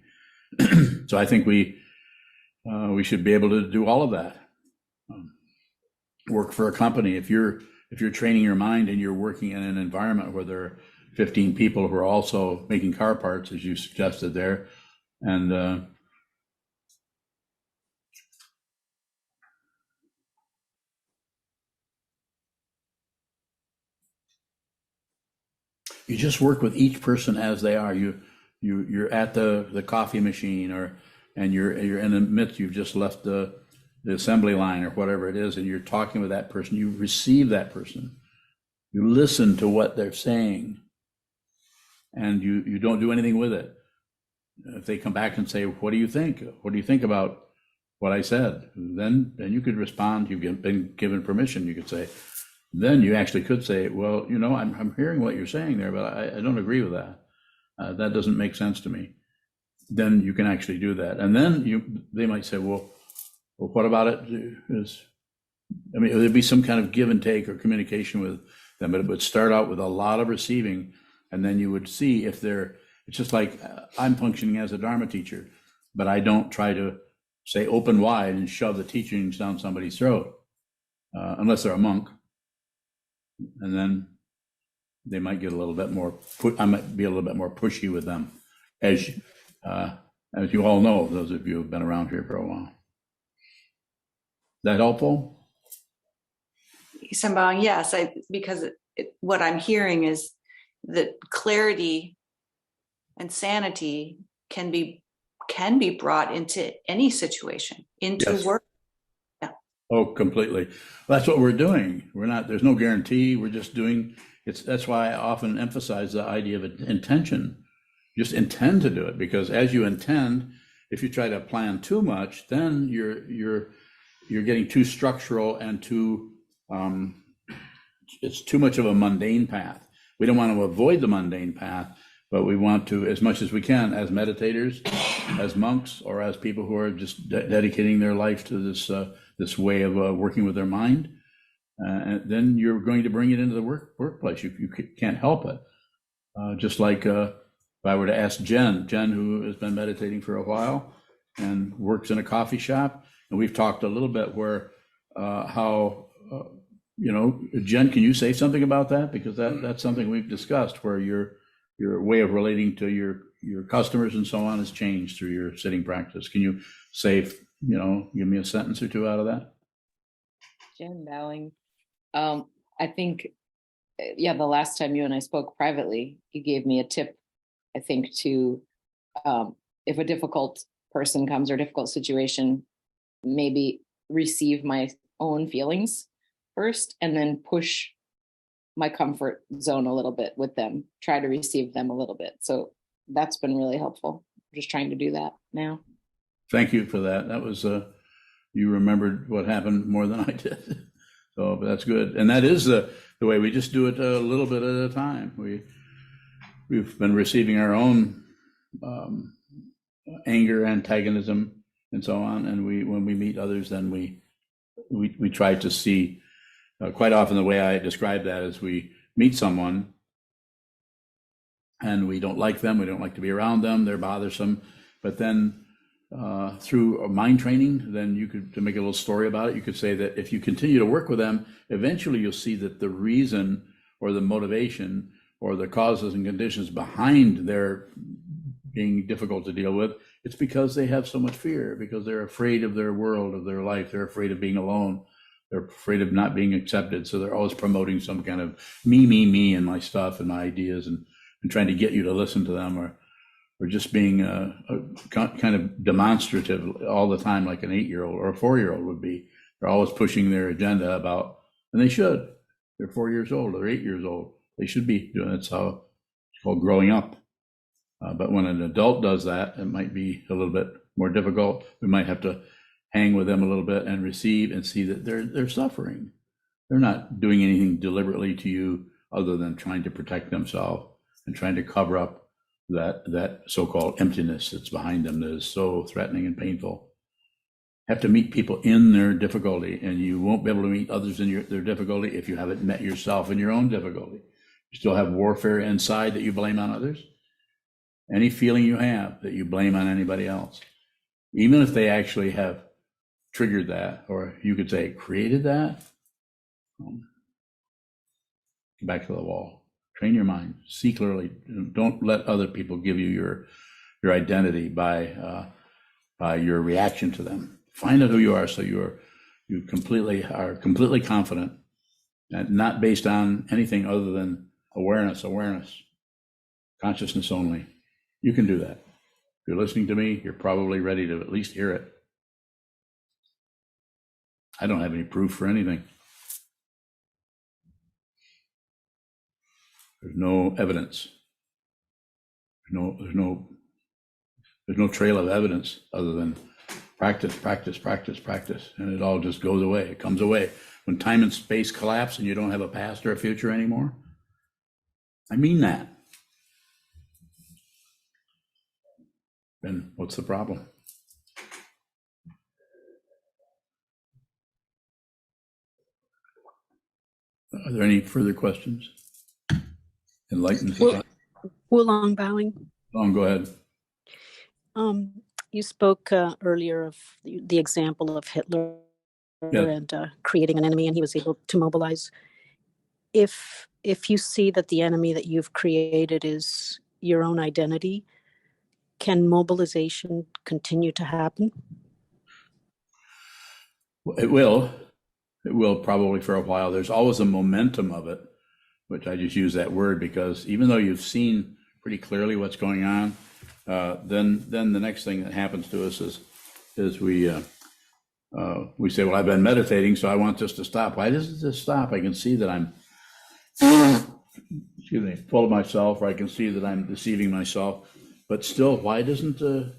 So I think we should be able to do all of that. Work for a company. If you're training your mind and you're working in an environment where there are 15 people who are also making car parts, as you suggested there, and you just work with each person as they are. You're at the coffee machine, and you're in the midst. You've just left the assembly line or whatever it is, and you're talking with that person. You receive that person. You listen to what they're saying, and you don't do anything with it. If they come back and say, "What do you think? What do you think about what I said?" Then you could respond. You've been given permission. You could say. Then you actually could say, "Well, I'm hearing what you're saying there, but I don't agree with that. That doesn't make sense to me." Then you can actually do that, and then they might say, "Well, what about it?" There'd be some kind of give and take or communication with them, but it would start out with a lot of receiving, and then you would see if they're. It's just like I'm functioning as a Dharma teacher, but I don't try to say open wide and shove the teachings down somebody's throat, unless they're a monk. And then they might get a little bit more. I might be a little bit more pushy with them, as you all know, those of you who've been around here for a while. Is that helpful? Sambhavan, yes, because what I'm hearing is that clarity and sanity can be can be brought into any situation, into Yes. work. Oh, completely. That's what we're doing. There's no guarantee. We're just doing that's why I often emphasize the idea of intention. Just intend to do it, because as you intend, if you try to plan too much, then you're getting too structural and it's too much of a mundane path. We don't want to avoid the mundane path, but we want to, as much as we can, as meditators, as monks, or as people who are just dedicating their life to this way of working with their mind, and then you're going to bring it into the workplace. You can't help it. Just like if I were to ask Jen, who has been meditating for a while and works in a coffee shop, and we've talked a little bit where Jen, can you say something about that? Because that's something we've discussed, where your way of relating to your customers and so on has changed through your sitting practice. Can you say, give me a sentence or two out of that? Jen Bowing. I think, the last time you and I spoke privately, you gave me a tip, I think, to, if a difficult person comes or difficult situation, maybe receive my own feelings first and then push my comfort zone a little bit with them, try to receive them a little bit. So that's been really helpful. I'm just trying to do that now. Thank you for that. That was, you remembered what happened more than I did. So that's good. And that is the way we just do it a little bit at a time. We've been receiving our own anger, antagonism, and so on. And when we meet others, then we try to see, quite often the way I describe that is we meet someone and we don't like them, we don't like to be around them, they're bothersome, but then through mind training, then to make a little story about it, you could say that if you continue to work with them, eventually you'll see that the reason or the motivation or the causes and conditions behind their being difficult to deal with, it's because they have so much fear, because they're afraid of their world, of their life, they're afraid of being alone, they're afraid of not being accepted. So they're always promoting some kind of me and my stuff and my ideas and trying to get you to listen to them, or just being a kind of demonstrative all the time, like an 8-year-old or a 4-year-old would be. They're always pushing their agenda about, and they should. They're 4 years old, or 8 years old. They should be doing it. So it's called growing up. But when an adult does that, it might be a little bit more difficult. We might have to hang with them a little bit and receive and see that they're suffering. They're not doing anything deliberately to you other than trying to protect themselves and trying to cover up that so-called emptiness that's behind them that is so threatening and painful. Have to meet people in their difficulty, and you won't be able to meet others in their difficulty if you haven't met yourself in your own difficulty. You still have warfare inside that you blame on others. Any feeling you have that you blame on anybody else, even if they actually have triggered that, or you could say created that, get back to the wall. Train your mind. See clearly. Don't let other people give you your identity by your reaction to them. Find out who you are, so you are completely confident, and not based on anything other than awareness, consciousness only. You can do that. If you're listening to me, you're probably ready to at least hear it. I don't have any proof for anything. There's no evidence. There's no trail of evidence other than practice, and it all just goes away. It comes away. When time and space collapse and you don't have a past or a future anymore, I mean that. Then what's the problem? Are there any further questions? Enlightened Society. Wulong Bowing. Go ahead. You spoke earlier of the example of Hitler and creating an enemy, and he was able to mobilize. If you see that the enemy that you've created is your own identity, can mobilization continue to happen? It will. It will probably for a while. There's always a momentum of it, which I just use that word because even though you've seen pretty clearly what's going on, then the next thing that happens to us is we say, well, I've been meditating, so I want this to stop. Why doesn't this stop? I can see that I'm excuse me, full of myself, or I can see that I'm deceiving myself. But still, why doesn't the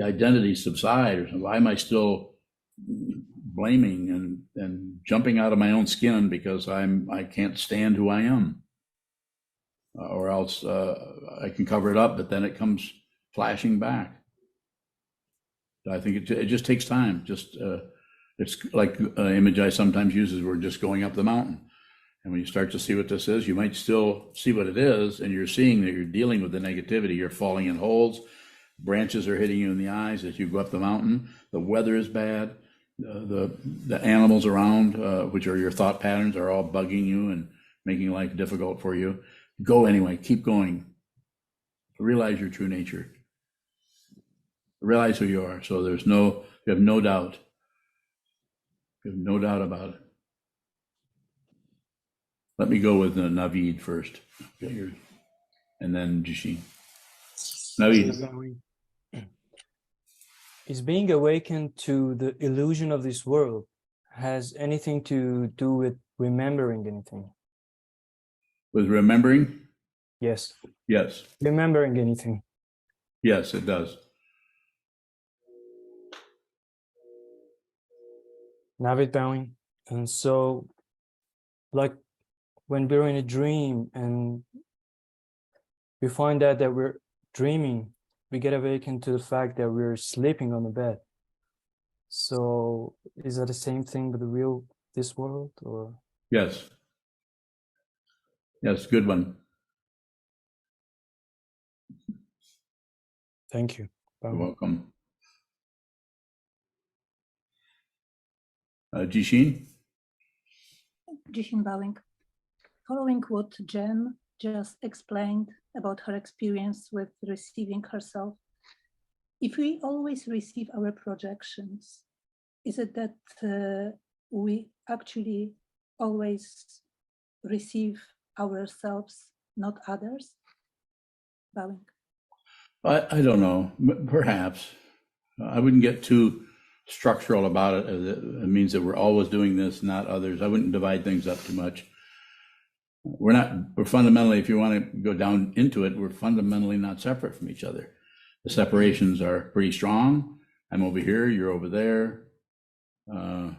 identity subside? Or why am I still blaming and jumping out of my own skin because I can't stand who I am? Or else I can cover it up, but then it comes flashing back. I think it just takes time. It's like an image I sometimes use is we're just going up the mountain. And when you start to see what this is, you might still see what it is, and you're seeing that you're dealing with the negativity. You're falling in holes. Branches are hitting you in the eyes as you go up the mountain. The weather is bad. The animals around, which are your thought patterns, are all bugging you and making life difficult for you. Go anyway. Keep going. Realize your true nature. Realize who you are. So you have no doubt. You have no doubt about it. Let me go with Naveed first, and then Jishin. Naveed. Is being awakened to the illusion of this world has anything to do with remembering anything? With remembering? Yes. Yes. Remembering anything? Yes, it does. Navid bowing. And so, like when we're in a dream and we find out that we're dreaming, we get awakened to the fact that we're sleeping on the bed. So is that the same thing with this world, or? Yes. Yes, good one. Thank you. You're welcome. Jishin? Jishin bowing. Following what Jen just explained about her experience with receiving herself, if we always receive our projections, is it that we actually always receive ourselves, not others? Bowing. I don't know. Perhaps. I wouldn't get too structural about it. It means that we're always doing this, not others. I wouldn't divide things up too much. We're fundamentally, if you want to go down into it, we're fundamentally not separate from each other. The separations are pretty strong. I'm over here, you're over there. And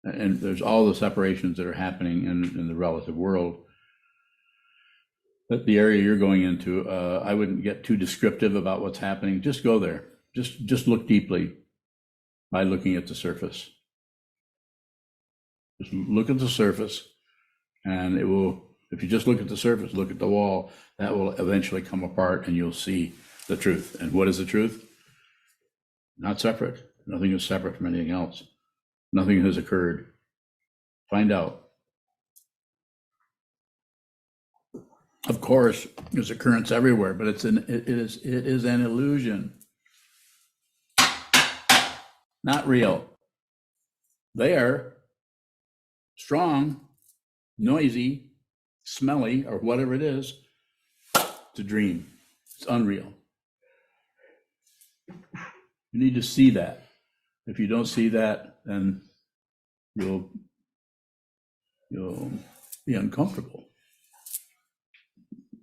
there's all the separations that are happening in the relative world. But the area you're going into, I wouldn't get too descriptive about what's happening. Just go there. Just look deeply by looking at the surface. Just look at the surface, and it will, if you just look at the surface, look at the wall, that will eventually come apart and you'll see the truth. And what is the truth? Not separate. Nothing is separate from anything else. Nothing has occurred. Find out. Of course, there's occurrence everywhere, but it is an illusion. Not real. There, strong, noisy, smelly, or whatever it is, it's a dream. It's unreal. You need to see that. If you don't see that, then you'll be uncomfortable.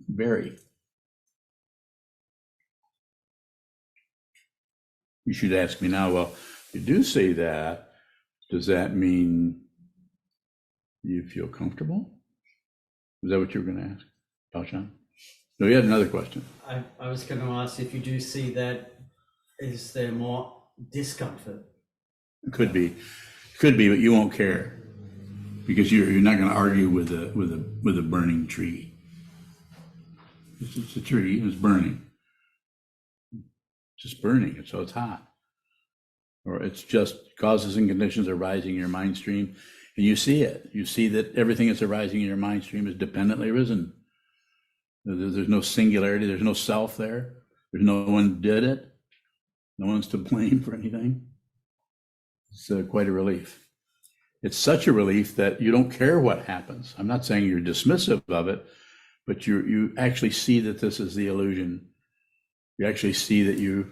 Very. You should ask me now, well, if you do say that, does that mean you feel comfortable? Is that what you were going to ask, Dalshan? No, you had another question. I was going to ask, if you do see that, is there more discomfort? Could be, but you won't care because you're not going to argue with a burning tree. It's a tree, it's burning. It's just burning, so it's hot. Or it's just causes and conditions arising in your mind stream, and you see it. You see that everything that's arising in your mind stream is dependently risen. There's no singularity, there's no self there. There's no one did it. No one's to blame for anything. It's quite a relief. It's such a relief that you don't care what happens. I'm not saying you're dismissive of it, but you actually see that this is the illusion, You actually see that you're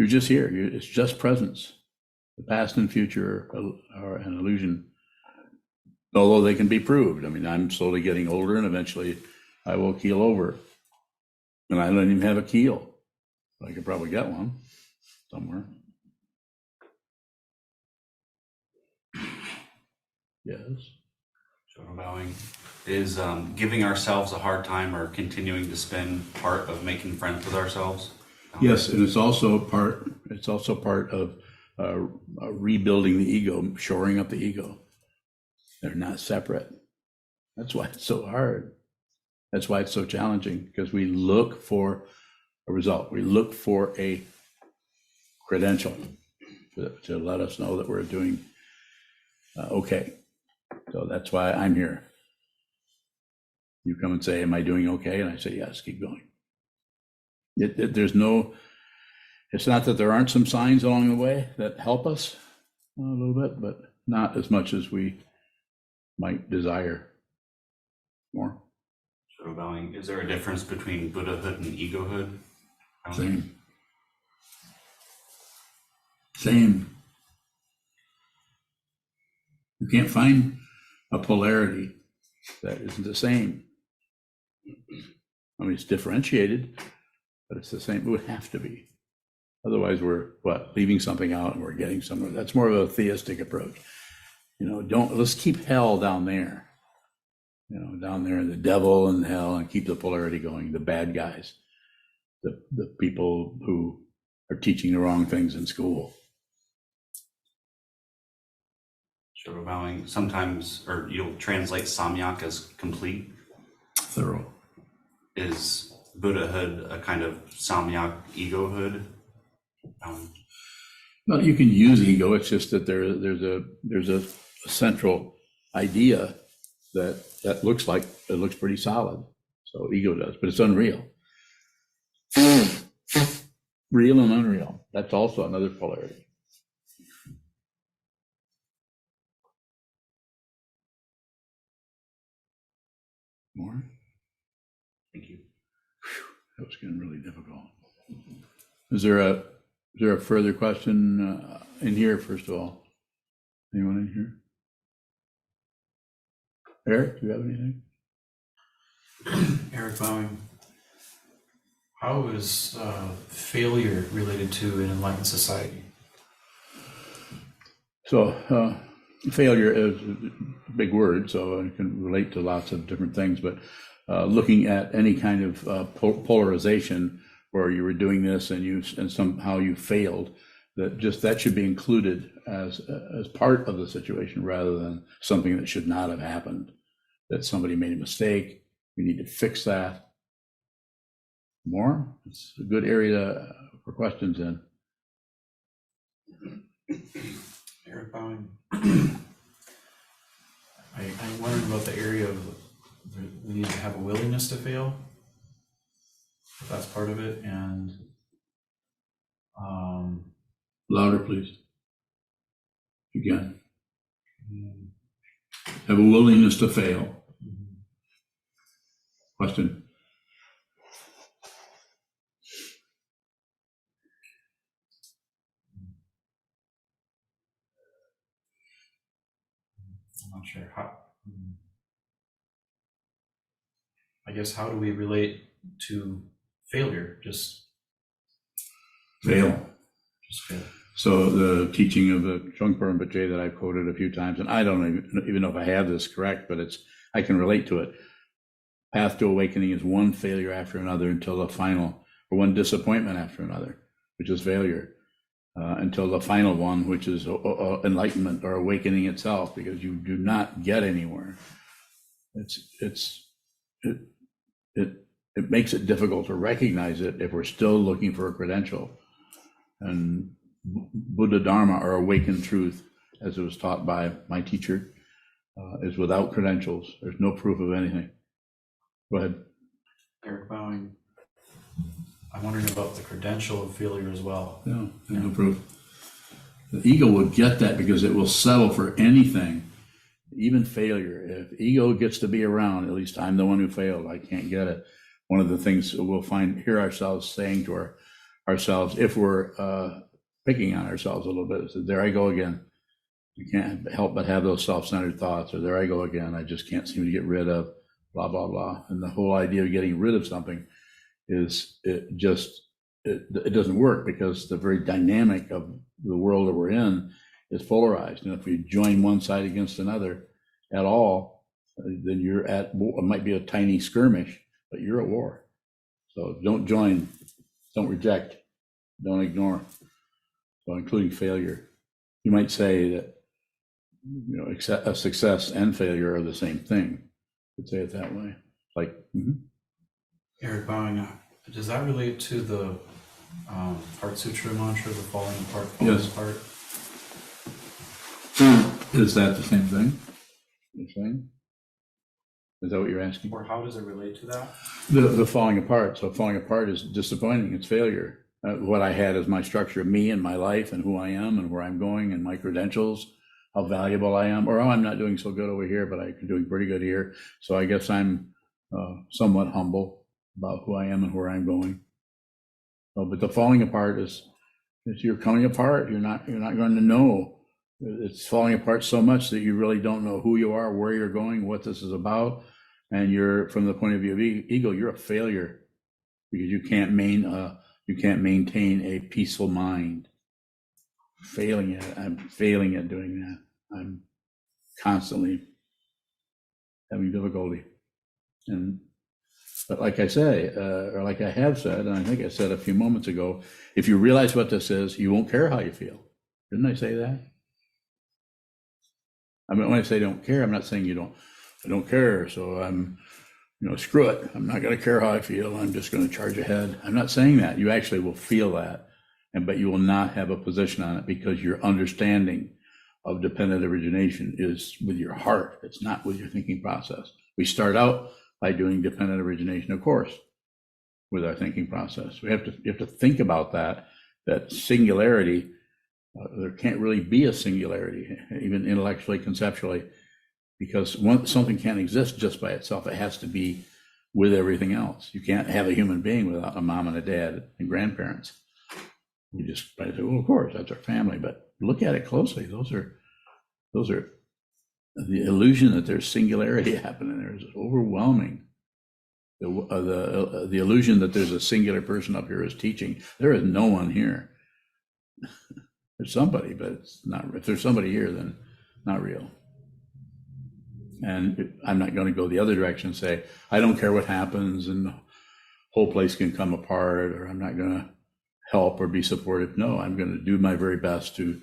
just here. It's just presence. The past and future are an illusion, although they can be proved. I mean, I'm slowly getting older, and eventually I will keel over. And I don't even have a keel. I could probably get one somewhere. Yes. Shoulder bowing. Is giving ourselves a hard time or continuing to spin part of making friends with ourselves? Yes, and it's also part of rebuilding the ego, shoring up the ego. They're not separate. That's why it's so hard. That's why it's so challenging, because we look for a result. We look for a credential to let us know that we're doing okay. So that's why I'm here. You come and say, am I doing okay? And I say, yes, keep going. There's no, it's not that there aren't some signs along the way that help us a little bit, but not as much as we might desire more. Shoulder bowing. Is there a difference between Buddhahood and egohood? Same. You can't find a polarity that isn't the same. I mean, it's differentiated, but it's the same. It would have to be. Otherwise, we're leaving something out and we're getting somewhere. That's more of a theistic approach. Let's keep hell down there. Down there, the devil and hell, and keep the polarity going. The bad guys, the people who are teaching the wrong things in school. Shoulder bowing. Sometimes, or you'll translate samyak as complete. Thorough. Is Buddhahood a kind of samyak egohood? Well, you can use ego. It's just that there's a central idea that looks pretty solid. So ego does, but it's unreal. Real and unreal. That's also another polarity. More? Thank you. That was getting really difficult. Is there a further question in here, first of all? Anyone in here? Eric, do you have anything? Eric Bowing. How is failure related to an enlightened society? So failure is a big word, so it can relate to lots of different things, but looking at any kind of polarization where you were doing this and somehow you failed, that should be included as part of the situation rather than something that should not have happened, that somebody made a mistake, we need to fix that. More? It's a good area for questions in. Eric Bowing. I'm wondering about the area of we need to have a willingness to fail. If that's part of it, and louder, please. Again. Have a willingness to fail. Question. I'm not sure how. I guess how do we relate to failure? Just fail. Just fail. So the teaching of the Trungpa Rinpoche that I've quoted a few times, and I don't even know if I have this correct, but I can relate to it. Path to awakening is one failure after another until the final, or one disappointment after another, which is failure, until the final one, which is enlightenment or awakening itself, because you do not get anywhere. It makes it difficult to recognize it if we're still looking for a credential. And Buddha Dharma, or awakened truth, as it was taught by my teacher, is without credentials. There's no proof of anything. Go ahead. Eric Bowing. I'm wondering about the credential of failure as well. No proof. The ego will get that because it will settle for anything, even failure. If ego gets to be around, at least I'm the one who failed, I can't get it. one of the things we'll hear ourselves saying to ourselves, if we're picking on ourselves a little bit, is, there I go again. You can't help but have those self-centered thoughts, or there I go again. I just can't seem to get rid of blah, blah, blah. And the whole idea of getting rid of something is it doesn't work, because the very dynamic of the world that we're in is polarized. And if we join one side against another at all, then you're at war. It might be a tiny skirmish, but you're at war. So don't join, don't reject, don't ignore. So including failure. You might say that, you know, a success and failure are the same thing. You could say it that way. Like, Eric, bowing, does that relate to the Heart Sutra mantra, the falling apart, falling Yes. apart? Is that the same thing? You're saying? Is that what you're asking? Or how does it relate to that? The falling apart. So falling apart is disappointing. It's failure. What I had as my structure of me and my life and who I am and where I'm going and my credentials, how valuable I am, or, oh, I'm not doing so good over here, but I'm doing pretty good here. So I guess I'm somewhat humble about who I am and where I'm going. But the falling apart is you're coming apart. You're not going to know. It's falling apart so much that you really don't know who you are, where you're going, what this is about. And you're, from the point of view of ego, you're a failure, because you can't maintain a peaceful mind. I'm failing at doing that. I'm constantly having difficulty. But like I say, or like I have said, and I think I said a few moments ago, if you realize what this is, you won't care how you feel. Didn't I say that? I mean, when I say don't care, I'm not saying I don't care, so I'm, screw it. I'm not going to care how I feel. I'm just going to charge ahead. I'm not saying that. You actually will feel that, but you will not have a position on it, because your understanding of dependent origination is with your heart. It's not with your thinking process. We start out by doing dependent origination, of course, with our thinking process. You have to think about that singularity. There can't really be a singularity, even intellectually, conceptually, because something can't exist just by itself. It has to be with everything else. You can't have a human being without a mom and a dad and grandparents. You just try to say, well, of course, that's our family, but look at it closely. Those are the illusion that there's singularity happening there is overwhelming. The illusion that there's a singular person up here is teaching. There is no one here. There's somebody, but it's not. If there's somebody here, then not real. And I'm not going to go the other direction and say, I don't care what happens and the whole place can come apart, or I'm not going to help or be supportive. No, I'm going to do my very best to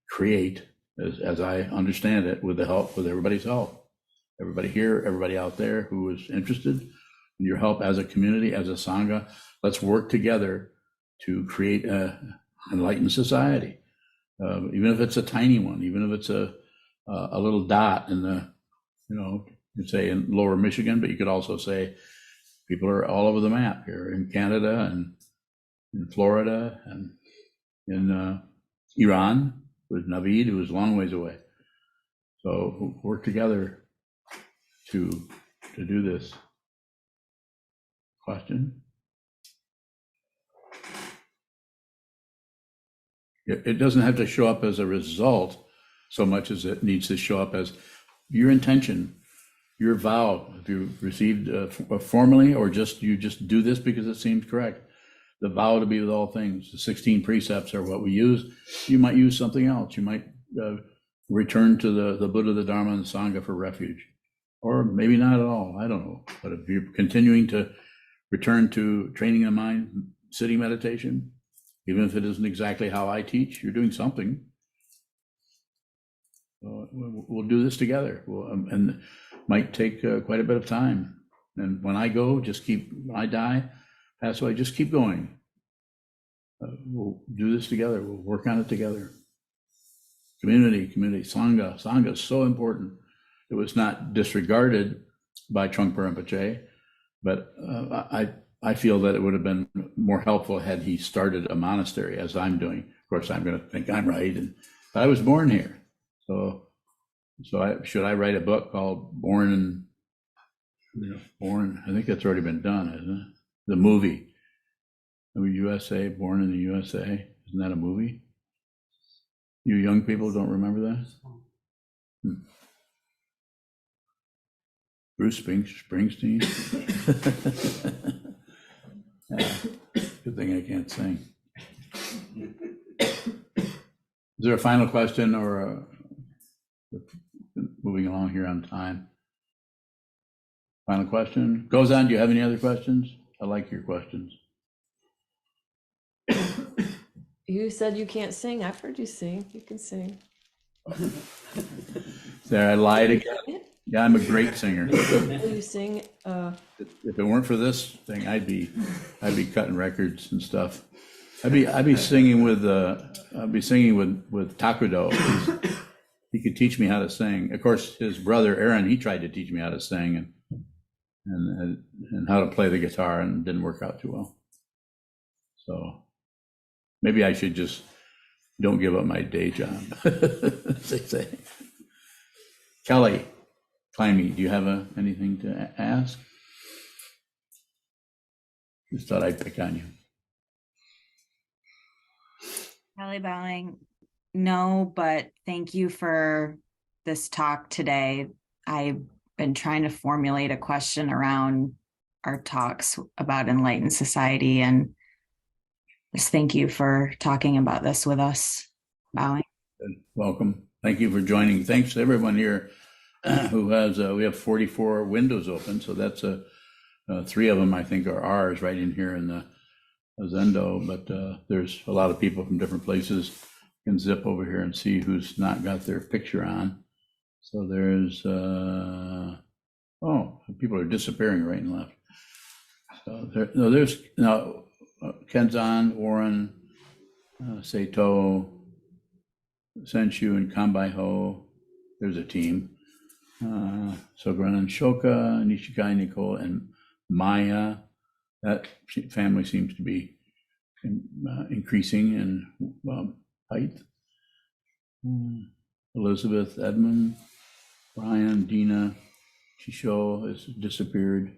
create, as I understand it, with everybody's help. Everybody here, everybody out there who is interested in your help as a community, as a Sangha, let's work together to create an enlightened society. Even if it's a tiny one, even if it's a little dot in the, you could say in lower Michigan, but you could also say people are all over the map here in Canada and in Florida and in Iran with Naveed, who is a long ways away. So work together to do this. Question? It doesn't have to show up as a result so much as it needs to show up as your intention, your vow. If you received formally, or you just do this because it seems correct. The vow to be with all things. The 16 precepts are what we use. You might use something else. You might return to the Buddha, the Dharma, and the Sangha for refuge. Or maybe not at all. I don't know. But if you're continuing to return to training the mind, sitting meditation, even if it isn't exactly how I teach, you're doing something. We'll do this together, and it might take quite a bit of time. And when I go, when I die, pass away, just keep going. We'll do this together. We'll work on it together. Community, Sangha. Sangha is so important. It was not disregarded by Trungpa Rinpoche, but I feel that it would have been more helpful had he started a monastery, as I'm doing. Of course, I'm going to think I'm right, but I was born here. So should I write a book called Born Yeah, Born, I think that's already been done, isn't it? The movie. USA, Born in the USA. Isn't that a movie? You young people don't remember that? Bruce Springsteen. Yeah, good thing I can't sing. Is there a final question or moving along here on time? Final question. Goes on. Do you have any other questions? I like your questions. You said you can't sing. I've heard you sing. You can sing. There, I lied again. Yeah, I'm a great singer. Will you sing? If it weren't for this thing, I'd be cutting records and stuff. I'd be singing with Takudo. He could teach me how to sing. Of course, his brother Aaron, he tried to teach me how to sing and how to play the guitar, and it didn't work out too well. So maybe I should just don't give up my day job, as they say. Kelly Climby, do you have anything to ask? Just thought I'd pick on you. Kelly Bowling, no, but thank you for this talk today. I've been trying to formulate a question around our talks about Enlightened Society, and just thank you for talking about this with us. Bowling. Welcome. Thank you for joining. Thanks to everyone here who has, we have 44 windows open, so that's 3 of them I think are ours right in here in the Zendo, but there's a lot of people from different places. You can zip over here and see who's not got their picture on. So there's, people are disappearing right and left. So there's Kenzan, Warren, Seito, Senshu, and Kanbai-ho. There's a team. Sokuzan and Shoka, Nishikai, Nicole, and Maya. That family seems to be increasing in height. Elizabeth, Edmund, Brian, Dina, Chisho has disappeared.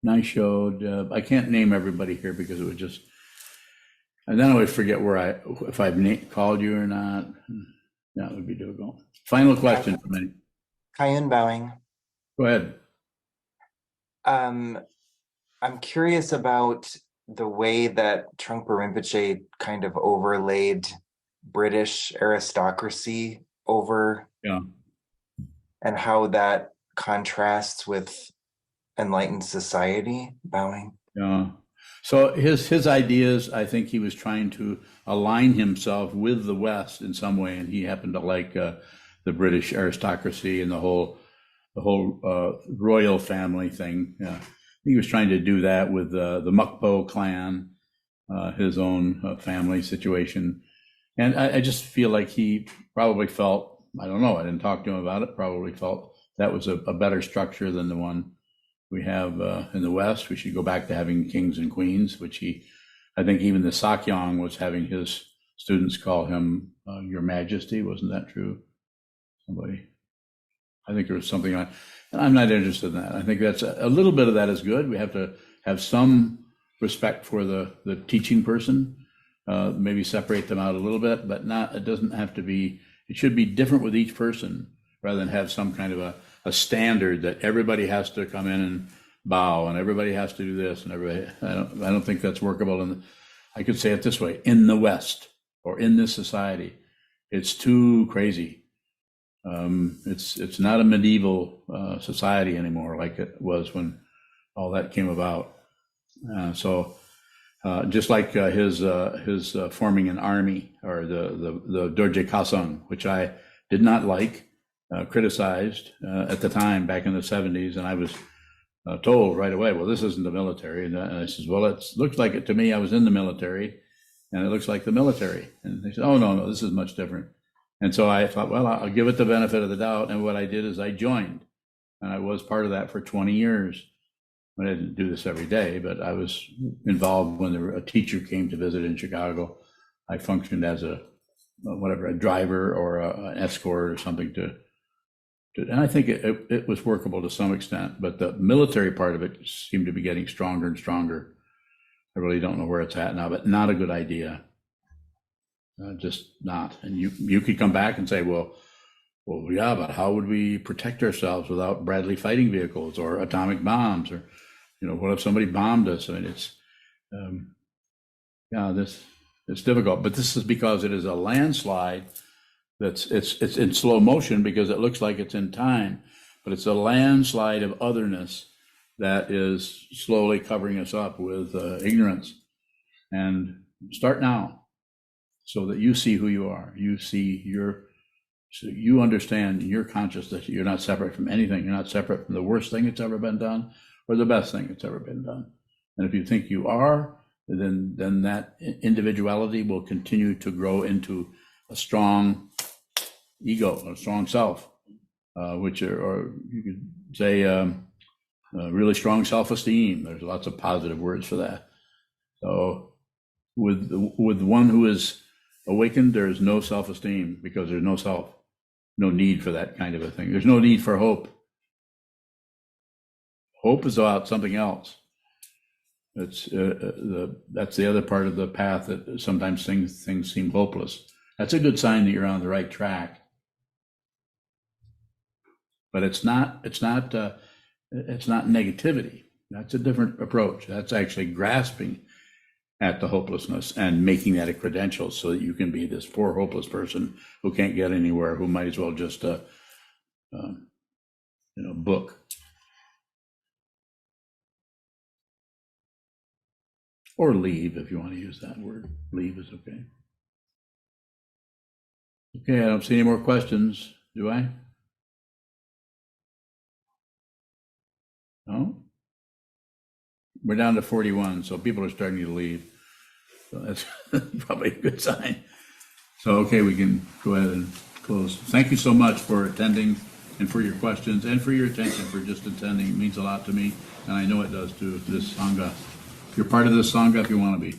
Naisho, I can't name everybody here because it would just, and then I always forget if I've called you or not. That would be difficult. Final question for me. Kaiyun Bowing. Go ahead. I'm curious about the way that Trungpa Rinpoche kind of overlaid British aristocracy over, and how that contrasts with Enlightened Society. Bowing. Yeah. So his ideas, I think he was trying to align himself with the West in some way, and he happened to like the British aristocracy and the whole royal family thing. He was trying to do that with the Mukpo clan, his own family situation. And I just feel like he probably felt, I don't know, I didn't talk to him about it, probably felt that was a better structure than the one we have in the West. We should go back to having kings and queens, which I think even the Sakyong was having his students call him Your Majesty. Wasn't that true? I think there was something on, and I'm not interested in that. I think that's a little bit of that is good. We have to have some respect for the teaching person, maybe separate them out a little bit, but it doesn't have to be, it should be different with each person rather than have some kind of a standard that everybody has to come in and bow and everybody has to do this and everybody, I don't think that's workable. And I could say it this way, in the West or in this society, it's too crazy. It's not a medieval society anymore like it was when all that came about. So just like his forming an army, or the Dorje Kasang, which I did not like, criticized at the time back in the 70s, and I was told right away, well, this isn't the military. And I says, well, it looks like it to me. I was in the military, and it looks like the military. And they said, oh, no, this is much different. And so I thought, well, I'll give it the benefit of the doubt. And what I did is I joined, and I was part of that for 20 years. I didn't do this every day, but I was involved when a teacher came to visit in Chicago. I functioned as a driver or an escort or something to And I think it was workable to some extent, but the military part of it seemed to be getting stronger and stronger. I really don't know where it's at now, but not a good idea. Just not. And you could come back and say, well, yeah, but how would we protect ourselves without Bradley fighting vehicles or atomic bombs? Or, what if somebody bombed us? I mean, it's, it's difficult. But this is because it is a landslide it's in slow motion because it looks like it's in time, but it's a landslide of otherness that is slowly covering us up with ignorance. And start now so that you see who you are. You see so you understand, you're conscious that you're not separate from anything. You're not separate from the worst thing that's ever been done or the best thing that's ever been done. And if you think you are, then that individuality will continue to grow into a strong ego, a strong self, or you could say really strong self-esteem. There's lots of positive words for that. So with one who is awakened, there is no self-esteem because there's no self, no need for that kind of a thing. There's no need for hope. Hope is about something else. That's the other part of the path that sometimes things seem hopeless. That's a good sign that you're on the right track. But it's not negativity. That's a different approach. That's actually grasping at the hopelessness and making that a credential so that you can be this poor hopeless person who can't get anywhere, who might as well just book. Or leave, if you want to use that word. Leave is okay. Okay, I don't see any more questions, do I? No? We're down to 41, so people are starting to leave. So that's probably a good sign. So, okay, we can go ahead and close. Thank you so much for attending and for your questions and for your attention for just attending. It means a lot to me, and I know it does to this Sangha. You're part of this Sangha if you want to be.